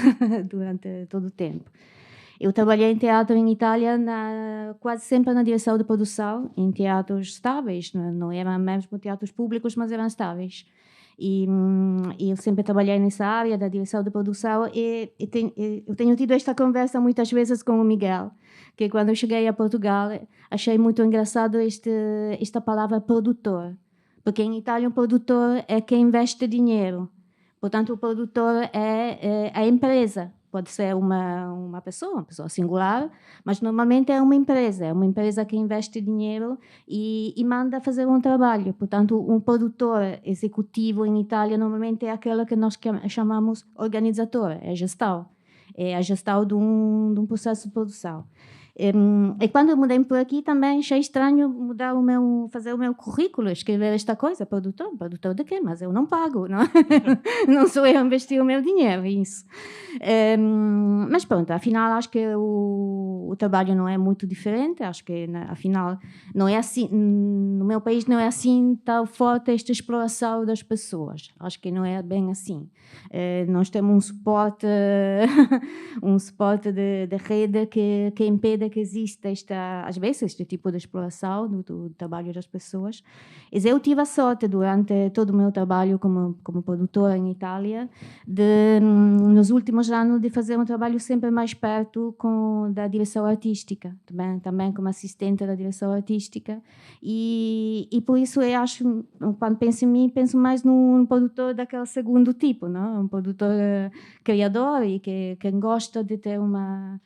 durante todo o tempo. Eu trabalhei em teatro em Itália, quase sempre na direção de produção, em teatros estáveis, não eram mesmo teatros públicos, mas eram estáveis. E eu sempre trabalhei nessa área da direção de produção, e eu tenho tido esta conversa muitas vezes com o Miguel, que quando eu cheguei a Portugal achei muito engraçado esta palavra produtor, porque em Itália um produtor é quem investe dinheiro, portanto o produtor é a empresa. pode ser uma pessoa singular, mas normalmente é uma empresa que investe dinheiro e manda fazer um trabalho. Portanto, um produtor executivo em Itália normalmente é aquele que nós chamamos organizador, é a gestão de um processo de produção. E quando eu mudei por aqui também achei estranho fazer o meu currículo, escrever esta coisa, produtor de quê? Mas eu não pago, não, não sou eu a investir o meu dinheiro nisso. Mas pronto, afinal acho que o trabalho não é muito diferente, acho que afinal não é assim, no meu país não é assim tão forte esta exploração das pessoas, acho que não é bem assim. Nós temos um suporte de rede que impede que exista às vezes este tipo de exploração do trabalho das pessoas. E eu tive a sorte durante todo o meu trabalho como produtora em Itália nos últimos anos de fazer um trabalho sempre mais perto da direção artística, também como assistente da direção artística, e por isso eu acho, quando penso em mim, penso mais num produtor daquele segundo tipo, não? Um produtor criador e que gosta de ter uma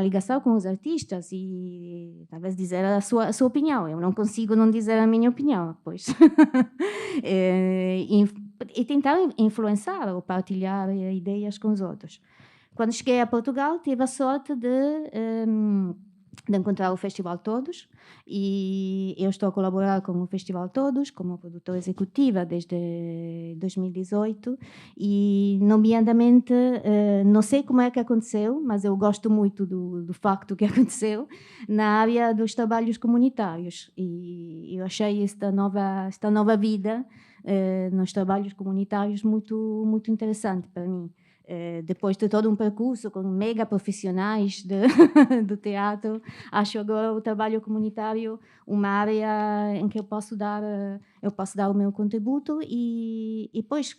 ligação com os artistas e talvez dizer a sua opinião. Eu não consigo não dizer a minha opinião, pois. E tentar influenciar ou partilhar ideias com os outros. Quando cheguei a Portugal, tive a sorte de encontrar o Festival Todos, e eu estou a colaborar com o Festival Todos como produtora executiva desde 2018 e, nomeadamente, não sei como é que aconteceu, mas eu gosto muito do facto que aconteceu na área dos trabalhos comunitários, e eu achei esta nova vida nos trabalhos comunitários muito, muito interessante para mim. Depois de todo um percurso com mega profissionais do teatro, acho agora o trabalho comunitário uma área em que eu posso dar o meu contributo e depois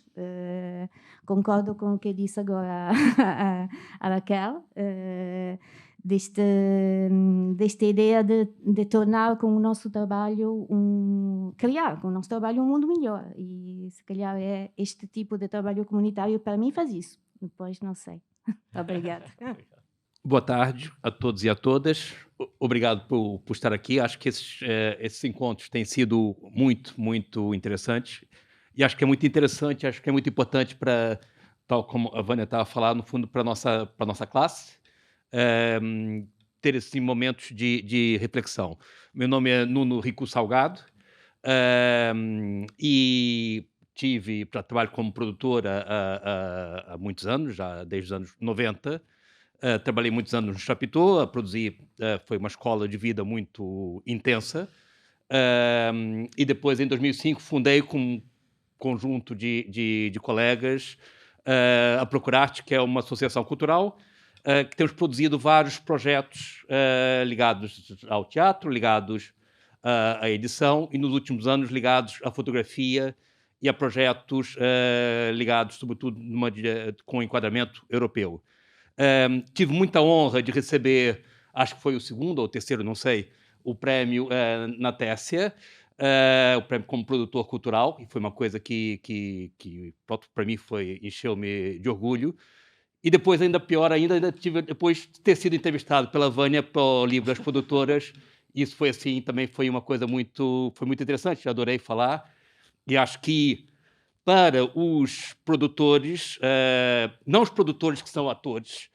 concordo com o que disse agora a Raquel, desta ideia de tornar com o nosso trabalho criar com o nosso trabalho um mundo melhor, e se calhar é este tipo de trabalho comunitário para mim faz isso. Depois não sei. Obrigada. Boa tarde a todos e a todas. Obrigado por estar aqui. Acho que esses encontros têm sido muito, muito interessantes. E acho que é muito interessante, acho que é muito importante para, tal como a Vânia estava falando, no fundo, para a nossa classe, ter esses momentos de reflexão. Meu nome é Nuno Rico Salgado e trabalho como produtora há muitos anos, já desde os anos 90. Trabalhei muitos anos no Chapitão, foi uma escola de vida muito intensa. E depois, em 2005, fundei com um conjunto de colegas a Procurarte, que é uma associação cultural, que temos produzido vários projetos ligados ao teatro, ligados à edição, e nos últimos anos ligados à fotografia e a projetos ligados, sobretudo, com enquadramento europeu. Tive muita honra de receber, acho que foi o segundo ou o terceiro, não sei, o prêmio na Tessia, o prêmio como produtor cultural, e foi uma coisa que para mim encheu-me de orgulho. E depois, ainda pior ainda tive depois de ter sido entrevistado pela Vânia para o livro das produtoras. Isso foi assim, também foi uma coisa muito interessante, adorei falar. E acho que para os produtores, não os produtores que são atores,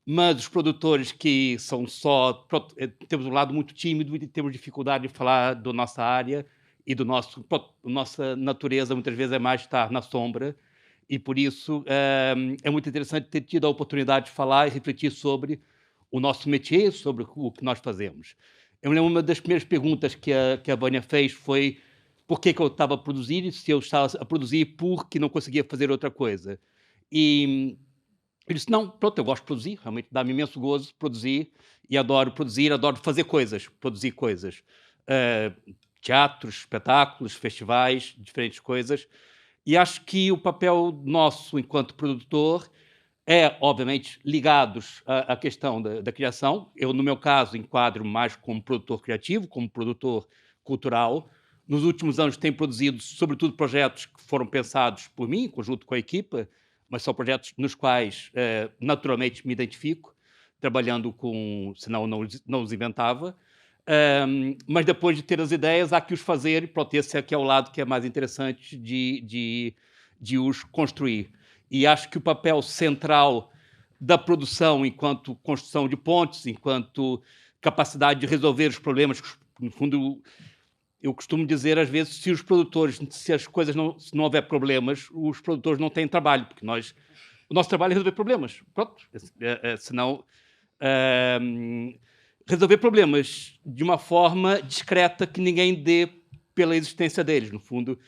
mas os produtores que são temos um lado muito tímido e temos dificuldade de falar da nossa área e nossa natureza muitas vezes é mais estar na sombra, e por isso é muito interessante ter tido a oportunidade de falar e refletir sobre o nosso métier, sobre o que nós fazemos. Eu me lembro, uma das primeiras perguntas que a Vânia fez foi por que eu estava a produzir e se eu estava a produzir porque não conseguia fazer outra coisa. E eu disse, não, pronto, eu gosto de produzir, realmente dá-me imenso gozo produzir, e adoro produzir, adoro fazer coisas, produzir coisas. Teatros, espetáculos, festivais, diferentes coisas. E acho que o papel nosso enquanto produtor é, obviamente, ligados à questão da criação. Eu, no meu caso, enquadro mais como produtor criativo, como produtor cultural. Nos últimos anos tenho produzido, sobretudo, projetos que foram pensados por mim, em conjunto com a equipa, mas são projetos nos quais naturalmente me identifico, trabalhando com, senão não os inventava, mas depois de ter as ideias, há que os fazer, e pronto, esse aqui é o lado que é mais interessante de os construir. E acho que o papel central da produção enquanto construção de pontes, enquanto capacidade de resolver os problemas, no fundo, eu costumo dizer às vezes, se as coisas se não houver problemas, os produtores não têm trabalho, porque o nosso trabalho é resolver problemas, pronto, senão resolver problemas de uma forma discreta que ninguém dê pela existência deles. No fundo,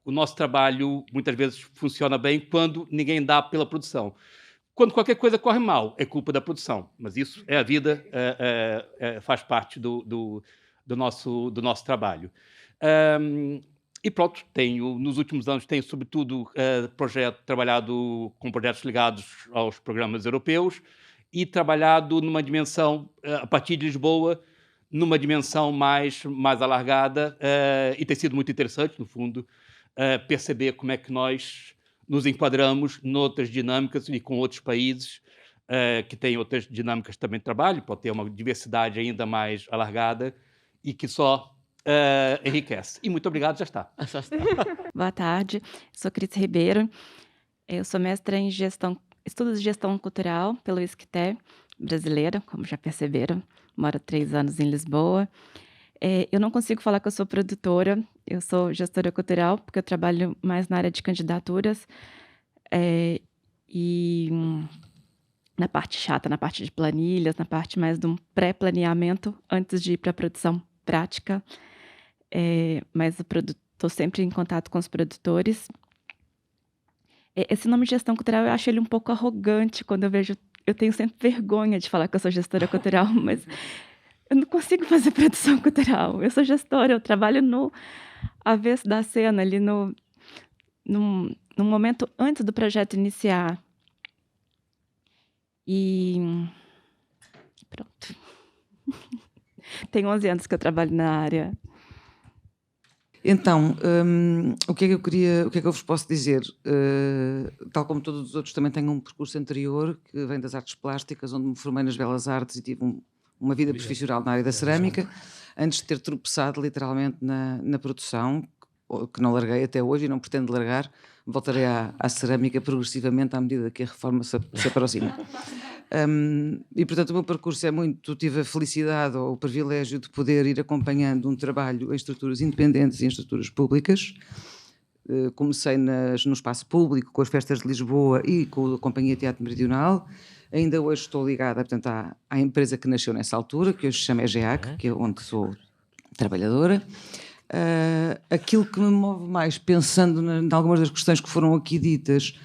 o nosso trabalho muitas vezes funciona bem quando ninguém dá pela produção. Quando qualquer coisa corre mal, é culpa da produção. Mas isso é a vida, faz parte do nosso trabalho. E pronto, nos últimos anos tenho, sobretudo, trabalhado com projetos ligados aos programas europeus e trabalhado numa dimensão, a partir de Lisboa, numa dimensão mais alargada, e tem sido muito interessante, no fundo, perceber como é que nós nos enquadramos noutras dinâmicas e com outros países que têm outras dinâmicas também de trabalho, pode ter uma diversidade ainda mais alargada e que só enriquece. E muito obrigado, já está. Boa tarde, sou Cris Ribeiro, eu sou mestra em estudos de gestão cultural pelo ISCTE brasileira, como já perceberam, moro há 3 anos em Lisboa. Eu não consigo falar que eu sou produtora, eu sou gestora cultural, porque eu trabalho mais na área de candidaturas e na parte chata, na parte de planilhas, na parte mais de um pré-planeamento antes de ir para a produção prática. Mas estou sempre em contato com os produtores. Esse nome de gestão cultural, eu acho ele um pouco arrogante quando eu vejo. Eu tenho sempre vergonha de falar que eu sou gestora cultural, mas eu não consigo fazer produção cultural. Eu sou gestora, eu trabalho no avesso da cena, ali no momento antes do projeto iniciar. E pronto. Tem 11 anos que eu trabalho na área. Então, o que é que eu vos posso dizer? Tal como todos os outros, também tenho um percurso anterior, que vem das artes plásticas, onde me formei nas belas artes e tive uma vida profissional na área da cerâmica, antes de ter tropeçado literalmente na produção, que não larguei até hoje e não pretendo largar. Voltarei à cerâmica progressivamente à medida que a reforma se aproxima. E, portanto, o meu percurso é muito... Tive a felicidade ou o privilégio de poder ir acompanhando um trabalho em estruturas independentes e em estruturas públicas. Comecei no espaço público, com as festas de Lisboa e com a Companhia Teatro Meridional. Ainda hoje estou ligada, portanto, à empresa que nasceu nessa altura, que hoje se chama EGEAC, que é onde sou trabalhadora. Aquilo que me move mais, pensando em algumas das questões que foram aqui ditas,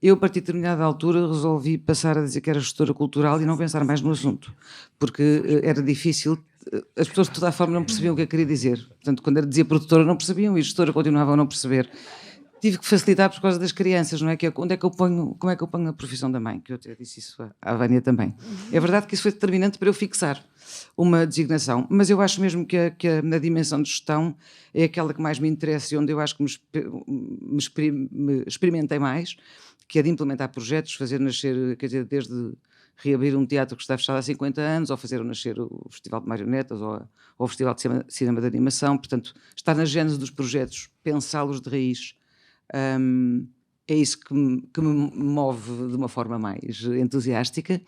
eu, a partir de determinada altura, resolvi passar a dizer que era gestora cultural e não pensar mais no assunto, porque era difícil, as pessoas de toda a forma não percebiam o que eu queria dizer. Portanto, quando eu dizia produtora não percebiam e gestora continuavam a não perceber. Tive que facilitar por causa das crianças, não é? Como é que eu ponho a profissão da mãe? Que eu até disse isso à Vânia também. É verdade que isso foi determinante para eu fixar uma designação, mas eu acho mesmo que a dimensão de gestão é aquela que mais me interessa e onde eu acho que me experimentei mais, que é de implementar projetos, fazer nascer, quer dizer, desde reabrir um teatro que está fechado há 50 anos, ou fazer nascer o Festival de Marionetas, ou o Festival de Cinema de Animação. Portanto, estar na gênese dos projetos, pensá-los de raiz, é isso que me move de uma forma mais entusiástica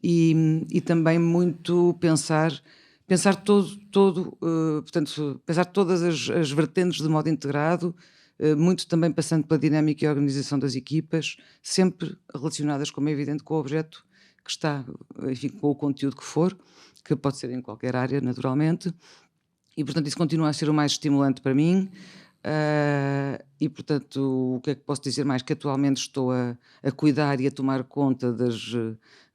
e também muito pensar portanto, pensar todas as vertentes de modo integrado, muito também passando pela dinâmica e organização das equipas, sempre relacionadas, como é evidente, com o objeto que está, enfim, com o conteúdo que for, que pode ser em qualquer área, naturalmente, e portanto isso continua a ser o mais estimulante para mim. E portanto, o que é que posso dizer mais? Que atualmente estou a cuidar e a tomar conta das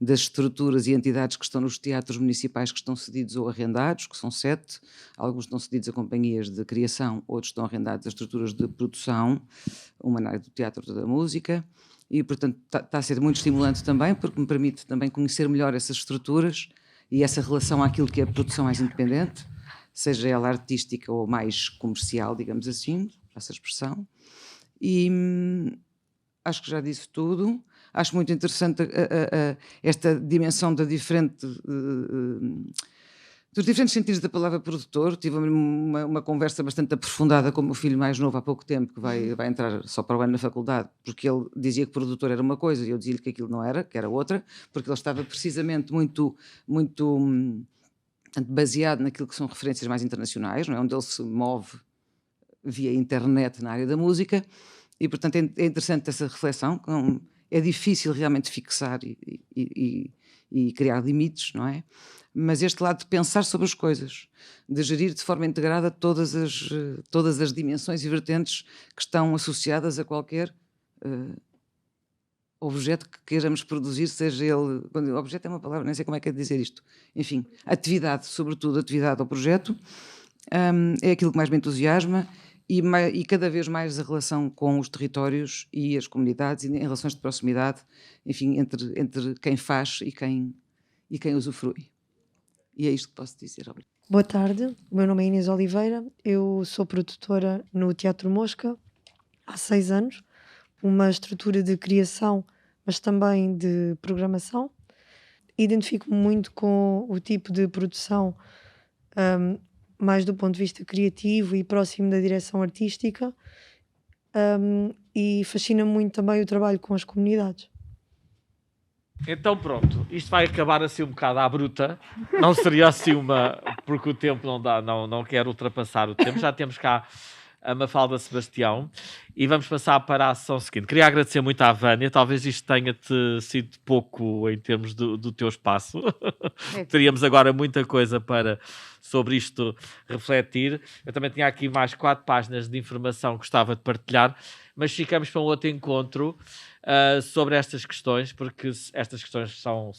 estruturas e entidades que estão nos teatros municipais que estão cedidos ou arrendados, que são 7, alguns estão cedidos a companhias de criação, outros estão arrendados a estruturas de produção, uma na área do teatro, outra da música, e portanto está a ser muito estimulante também, porque me permite também conhecer melhor essas estruturas e essa relação àquilo que é a produção mais independente, seja ela artística ou mais comercial, digamos assim, essa expressão. E acho que já disse tudo. Acho muito interessante esta dimensão da dos diferentes sentidos da palavra produtor. Tive uma conversa bastante aprofundada com o meu filho mais novo há pouco tempo, que vai entrar só para o ano na faculdade, porque ele dizia que produtor era uma coisa e eu dizia-lhe que aquilo não era, que era outra, porque ele estava precisamente muito baseado naquilo que são referências mais internacionais, não é? Onde ele se move via internet na área da música, e portanto é interessante essa reflexão. É difícil realmente fixar e criar limites, não é? Mas este lado de pensar sobre as coisas, de gerir de forma integrada todas as dimensões e vertentes que estão associadas a qualquer objeto que queiramos produzir, seja ele... Objeto é uma palavra, nem sei como é que é dizer isto. Enfim, atividade, sobretudo atividade ao projeto, é aquilo que mais me entusiasma, e cada vez mais a relação com os territórios e as comunidades, e em relações de proximidade, enfim, entre quem faz e quem usufrui. E é isto que posso dizer. Obrigada. Boa tarde, o meu nome é Inês Oliveira, eu sou produtora no Teatro Mosca há 6 anos, uma estrutura de criação, mas também de programação. Identifico-me muito com o tipo de produção mais do ponto de vista criativo e próximo da direção artística, e fascina-me muito também o trabalho com as comunidades. Então pronto, isto vai acabar assim um bocado à bruta, não seria assim porque o tempo não dá, não quero ultrapassar o tempo, já temos cá a Mafalda Sebastião e vamos passar para a ação seguinte. Queria agradecer muito à Vânia, talvez isto tenha-te sido pouco em termos do teu espaço, teríamos agora muita coisa sobre isto refletir. Eu também tinha aqui mais 4 páginas de informação que gostava de partilhar, mas ficamos para um outro encontro sobre estas questões, porque estas questões são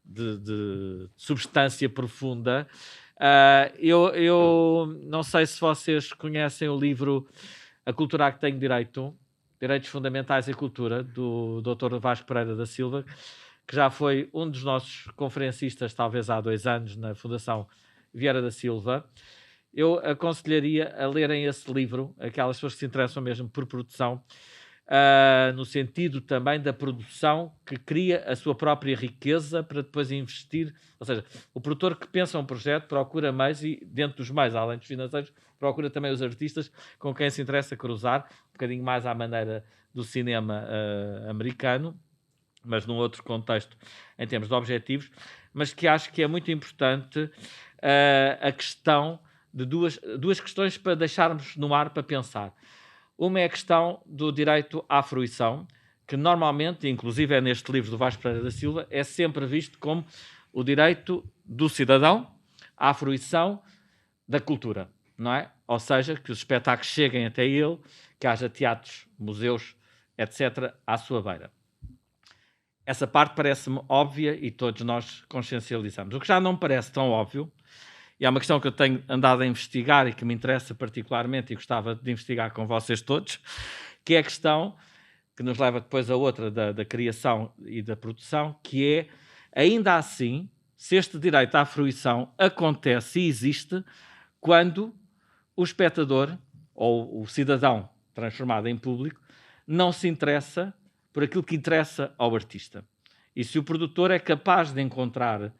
de substância profunda. Eu não sei se vocês conhecem o livro A Cultura a que Tenho Direito, Direitos Fundamentais e Cultura, do Dr. Vasco Pereira da Silva, que já foi um dos nossos conferencistas, talvez há 2 anos, na Fundação Vieira da Silva. Eu aconselharia a lerem esse livro, aquelas pessoas que se interessam mesmo por produção, no sentido também da produção que cria a sua própria riqueza para depois investir. Ou seja, o produtor que pensa um projeto procura meios e, dentro dos meios, além dos financeiros, procura também os artistas com quem se interessa cruzar, um bocadinho mais à maneira do cinema americano, mas num outro contexto em termos de objetivos, mas que acho que é muito importante a questão de duas questões para deixarmos no ar para pensar. Uma é a questão do direito à fruição, que normalmente, inclusive é neste livro do Vasco Pereira da Silva, é sempre visto como o direito do cidadão à fruição da cultura, não é? Ou seja, que os espetáculos cheguem até ele, que haja teatros, museus, etc., à sua beira. Essa parte parece-me óbvia e todos nós consciencializamos. O que já não me parece tão óbvio, e é uma questão que eu tenho andado a investigar e que me interessa particularmente e gostava de investigar com vocês todos, que é a questão que nos leva depois a outra da criação e da produção, que é, ainda assim, se este direito à fruição acontece e existe quando o espectador ou o cidadão transformado em público não se interessa por aquilo que interessa ao artista. E se o produtor é capaz de encontrar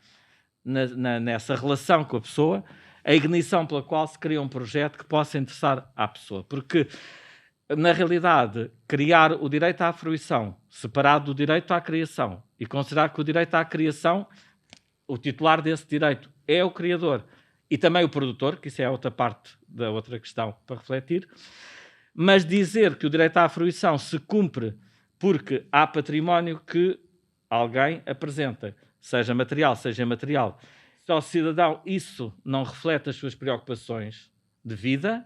nessa relação com a pessoa a ignição pela qual se cria um projeto que possa interessar à pessoa. Porque, na realidade, criar o direito à fruição separado do direito à criação e considerar que o direito à criação, o titular desse direito é o criador e também o produtor, que isso é outra parte da outra questão para refletir, mas dizer que o direito à fruição se cumpre porque há património que alguém apresenta, seja material, seja imaterial. Se ao cidadão isso não reflete as suas preocupações de vida,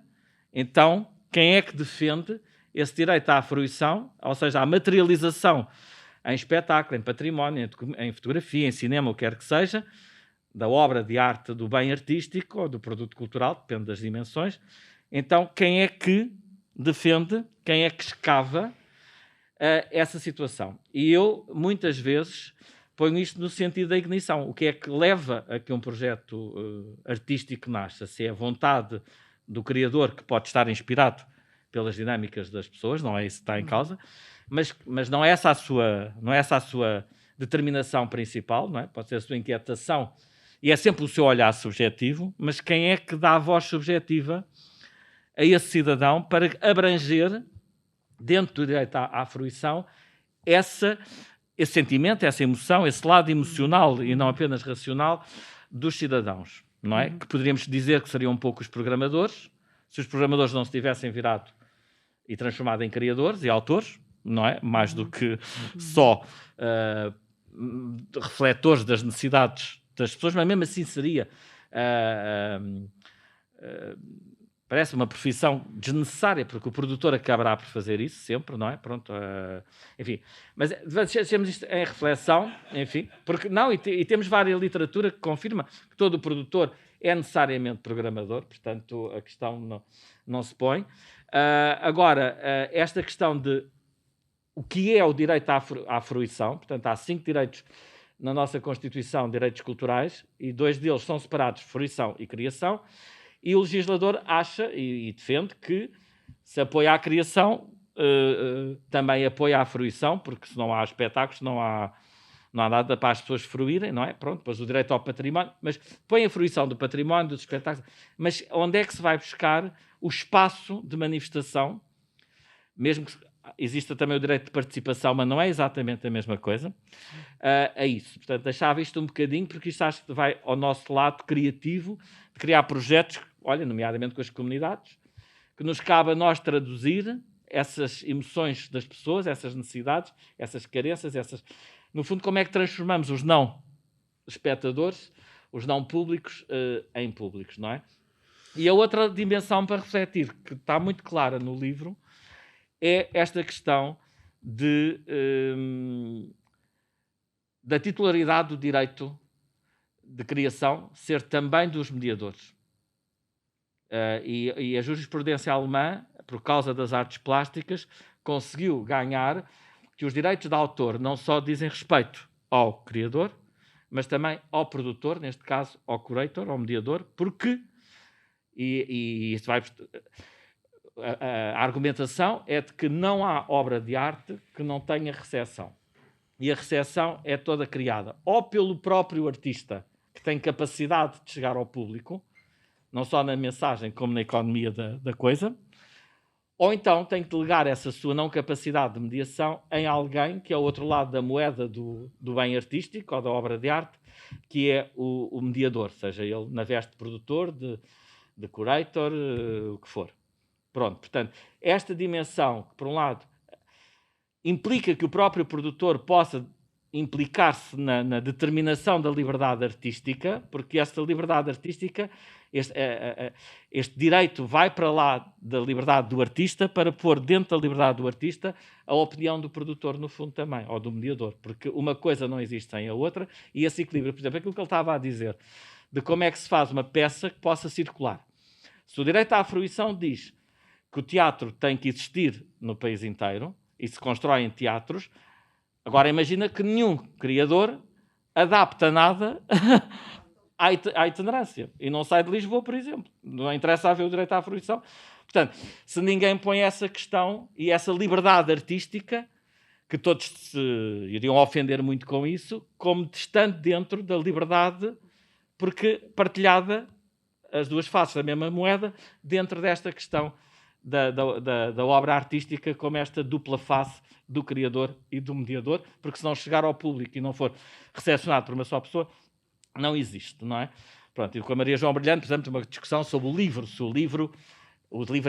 então quem é que defende esse direito à fruição, ou seja, à materialização em espetáculo, em património, em fotografia, em cinema, o que quer que seja, da obra de arte, do bem artístico ou do produto cultural, depende das dimensões. Então, quem é que defende, quem é que escava essa situação? E eu, muitas vezes, ponho isto no sentido da ignição. O que é que leva a que um projeto artístico nasça? Se é a vontade do criador, que pode estar inspirado pelas dinâmicas das pessoas, não é isso que está em causa, mas não é essa a sua determinação principal, não é? Pode ser a sua inquietação, e é sempre o seu olhar subjetivo, mas quem é que dá a voz subjetiva a esse cidadão para abranger, dentro do direito à fruição, esse sentimento, essa emoção, esse lado emocional e não apenas racional dos cidadãos, não é? Que poderíamos dizer que seriam um pouco os programadores, se os programadores não se tivessem virado e transformado em criadores e autores, não é? Mais do que só refletores das necessidades das pessoas, mas mesmo assim seria... parece uma profissão desnecessária, porque o produtor acabará por fazer isso sempre, não é? Pronto, enfim. Mas deixemos isto em reflexão, enfim, porque não, e temos várias literatura que confirma que todo o produtor é necessariamente programador, portanto a questão não se põe. Agora, esta questão de o que é o direito à fruição, portanto há 5 direitos na nossa Constituição, direitos culturais, e 2 deles são separados, fruição e criação. E o legislador acha e defende que se apoia à criação, também apoia à fruição, porque se não há espetáculos, não há nada para as pessoas fruírem, não é? Pronto, depois o direito ao património, mas põe a fruição do património, dos espetáculos. Mas onde é que se vai buscar o espaço de manifestação, mesmo que exista também o direito de participação, mas não é exatamente a mesma coisa, é isso. Portanto, deixava isto um bocadinho, porque isto acho que vai ao nosso lado criativo, de criar projetos, olha, nomeadamente com as comunidades, que nos cabe a nós traduzir essas emoções das pessoas, essas necessidades, essas carências, no fundo, como é que transformamos os não espectadores, os não públicos, em públicos, não é? E a outra dimensão para refletir, que está muito clara no livro, é esta questão da titularidade do direito de criação ser também dos mediadores. E a jurisprudência alemã, por causa das artes plásticas, conseguiu ganhar que os direitos de autor não só dizem respeito ao criador, mas também ao produtor, neste caso ao curator, ao mediador, porque, e isso vai... A argumentação é de que não há obra de arte que não tenha recepção. E a recepção é toda criada ou pelo próprio artista, que tem capacidade de chegar ao público, não só na mensagem como na economia da coisa, ou então tem que delegar essa sua não capacidade de mediação em alguém que é o outro lado da moeda do bem artístico ou da obra de arte, que é o mediador, seja ele na veste de produtor, de curator, o que for. Pronto, portanto, esta dimensão, que por um lado implica que o próprio produtor possa implicar-se na determinação da liberdade artística, porque esta liberdade artística, este direito vai para lá da liberdade do artista para pôr dentro da liberdade do artista a opinião do produtor, no fundo, também, ou do mediador, porque uma coisa não existe sem a outra, e esse equilíbrio, por exemplo, aquilo que ele estava a dizer, de como é que se faz uma peça que possa circular. Se o direito à fruição diz que o teatro tem que existir no país inteiro e se constroem teatros, agora imagina que nenhum criador adapta nada à itinerância e não sai de Lisboa, por exemplo. Não interessa haver o direito à fruição. Portanto, se ninguém põe essa questão e essa liberdade artística, que todos se iriam ofender muito com isso, como estando dentro da liberdade, porque partilhada, as duas faces da mesma moeda, dentro desta questão da obra artística, como esta dupla face do criador e do mediador, porque se não chegar ao público e não for recepcionado por uma só pessoa, não existe, não é? Pronto, e com a Maria João Brilhante, por exemplo, uma discussão sobre o livro, se o livro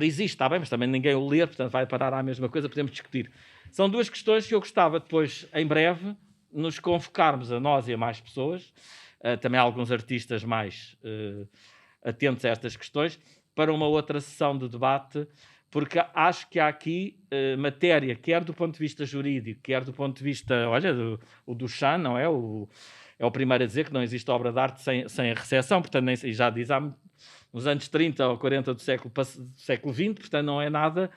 existe, está bem, mas também ninguém o lê, portanto vai parar à mesma coisa, podemos discutir. São duas questões que eu gostava depois, em breve, nos convocarmos a nós e a mais pessoas, também alguns artistas mais atentos a estas questões, para uma outra sessão de debate, porque acho que há aqui matéria, quer do ponto de vista jurídico, quer do ponto de vista, olha, o Duchamp, não é? É o primeiro a dizer que não existe obra de arte sem a recepção, portanto, e já diz nos anos 30 ou 40 do século XX, portanto, não é nada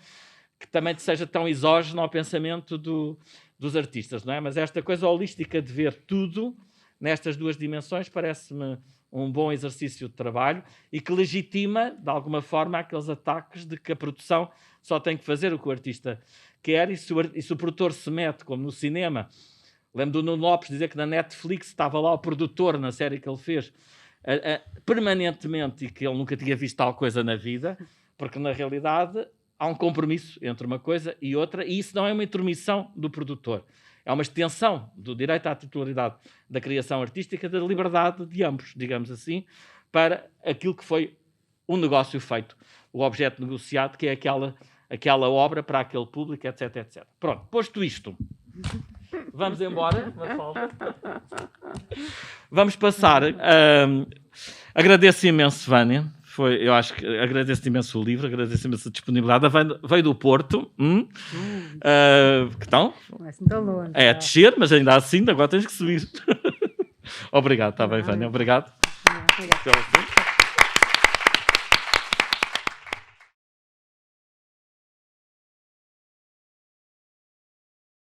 que também seja tão exógeno ao pensamento dos artistas, não é? Mas esta coisa holística de ver tudo nestas duas dimensões parece-me um bom exercício de trabalho e que legitima, de alguma forma, aqueles ataques de que a produção só tem que fazer o que o artista quer, e se o produtor se mete, como no cinema. Lembro do Nuno Lopes dizer que na Netflix estava lá o produtor, na série que ele fez, permanentemente, e que ele nunca tinha visto tal coisa na vida, porque na realidade há um compromisso entre uma coisa e outra, e isso não é uma intromissão do produtor. É uma extensão do direito à titularidade da criação artística, da liberdade de ambos, digamos assim, para aquilo que foi um negócio feito, o objeto negociado, que é aquela obra para aquele público, etc, etc. Pronto, posto isto, vamos embora. Vamos passar. Agradeço imenso, Vânia. Eu acho que agradeço imenso o livro, agradeço imenso a disponibilidade. Veio do Porto. Que estão? Não é assim tão longe. É a descer, mas ainda assim, agora tens que subir. Obrigado, está bem, Vânia. Obrigado. Obrigado.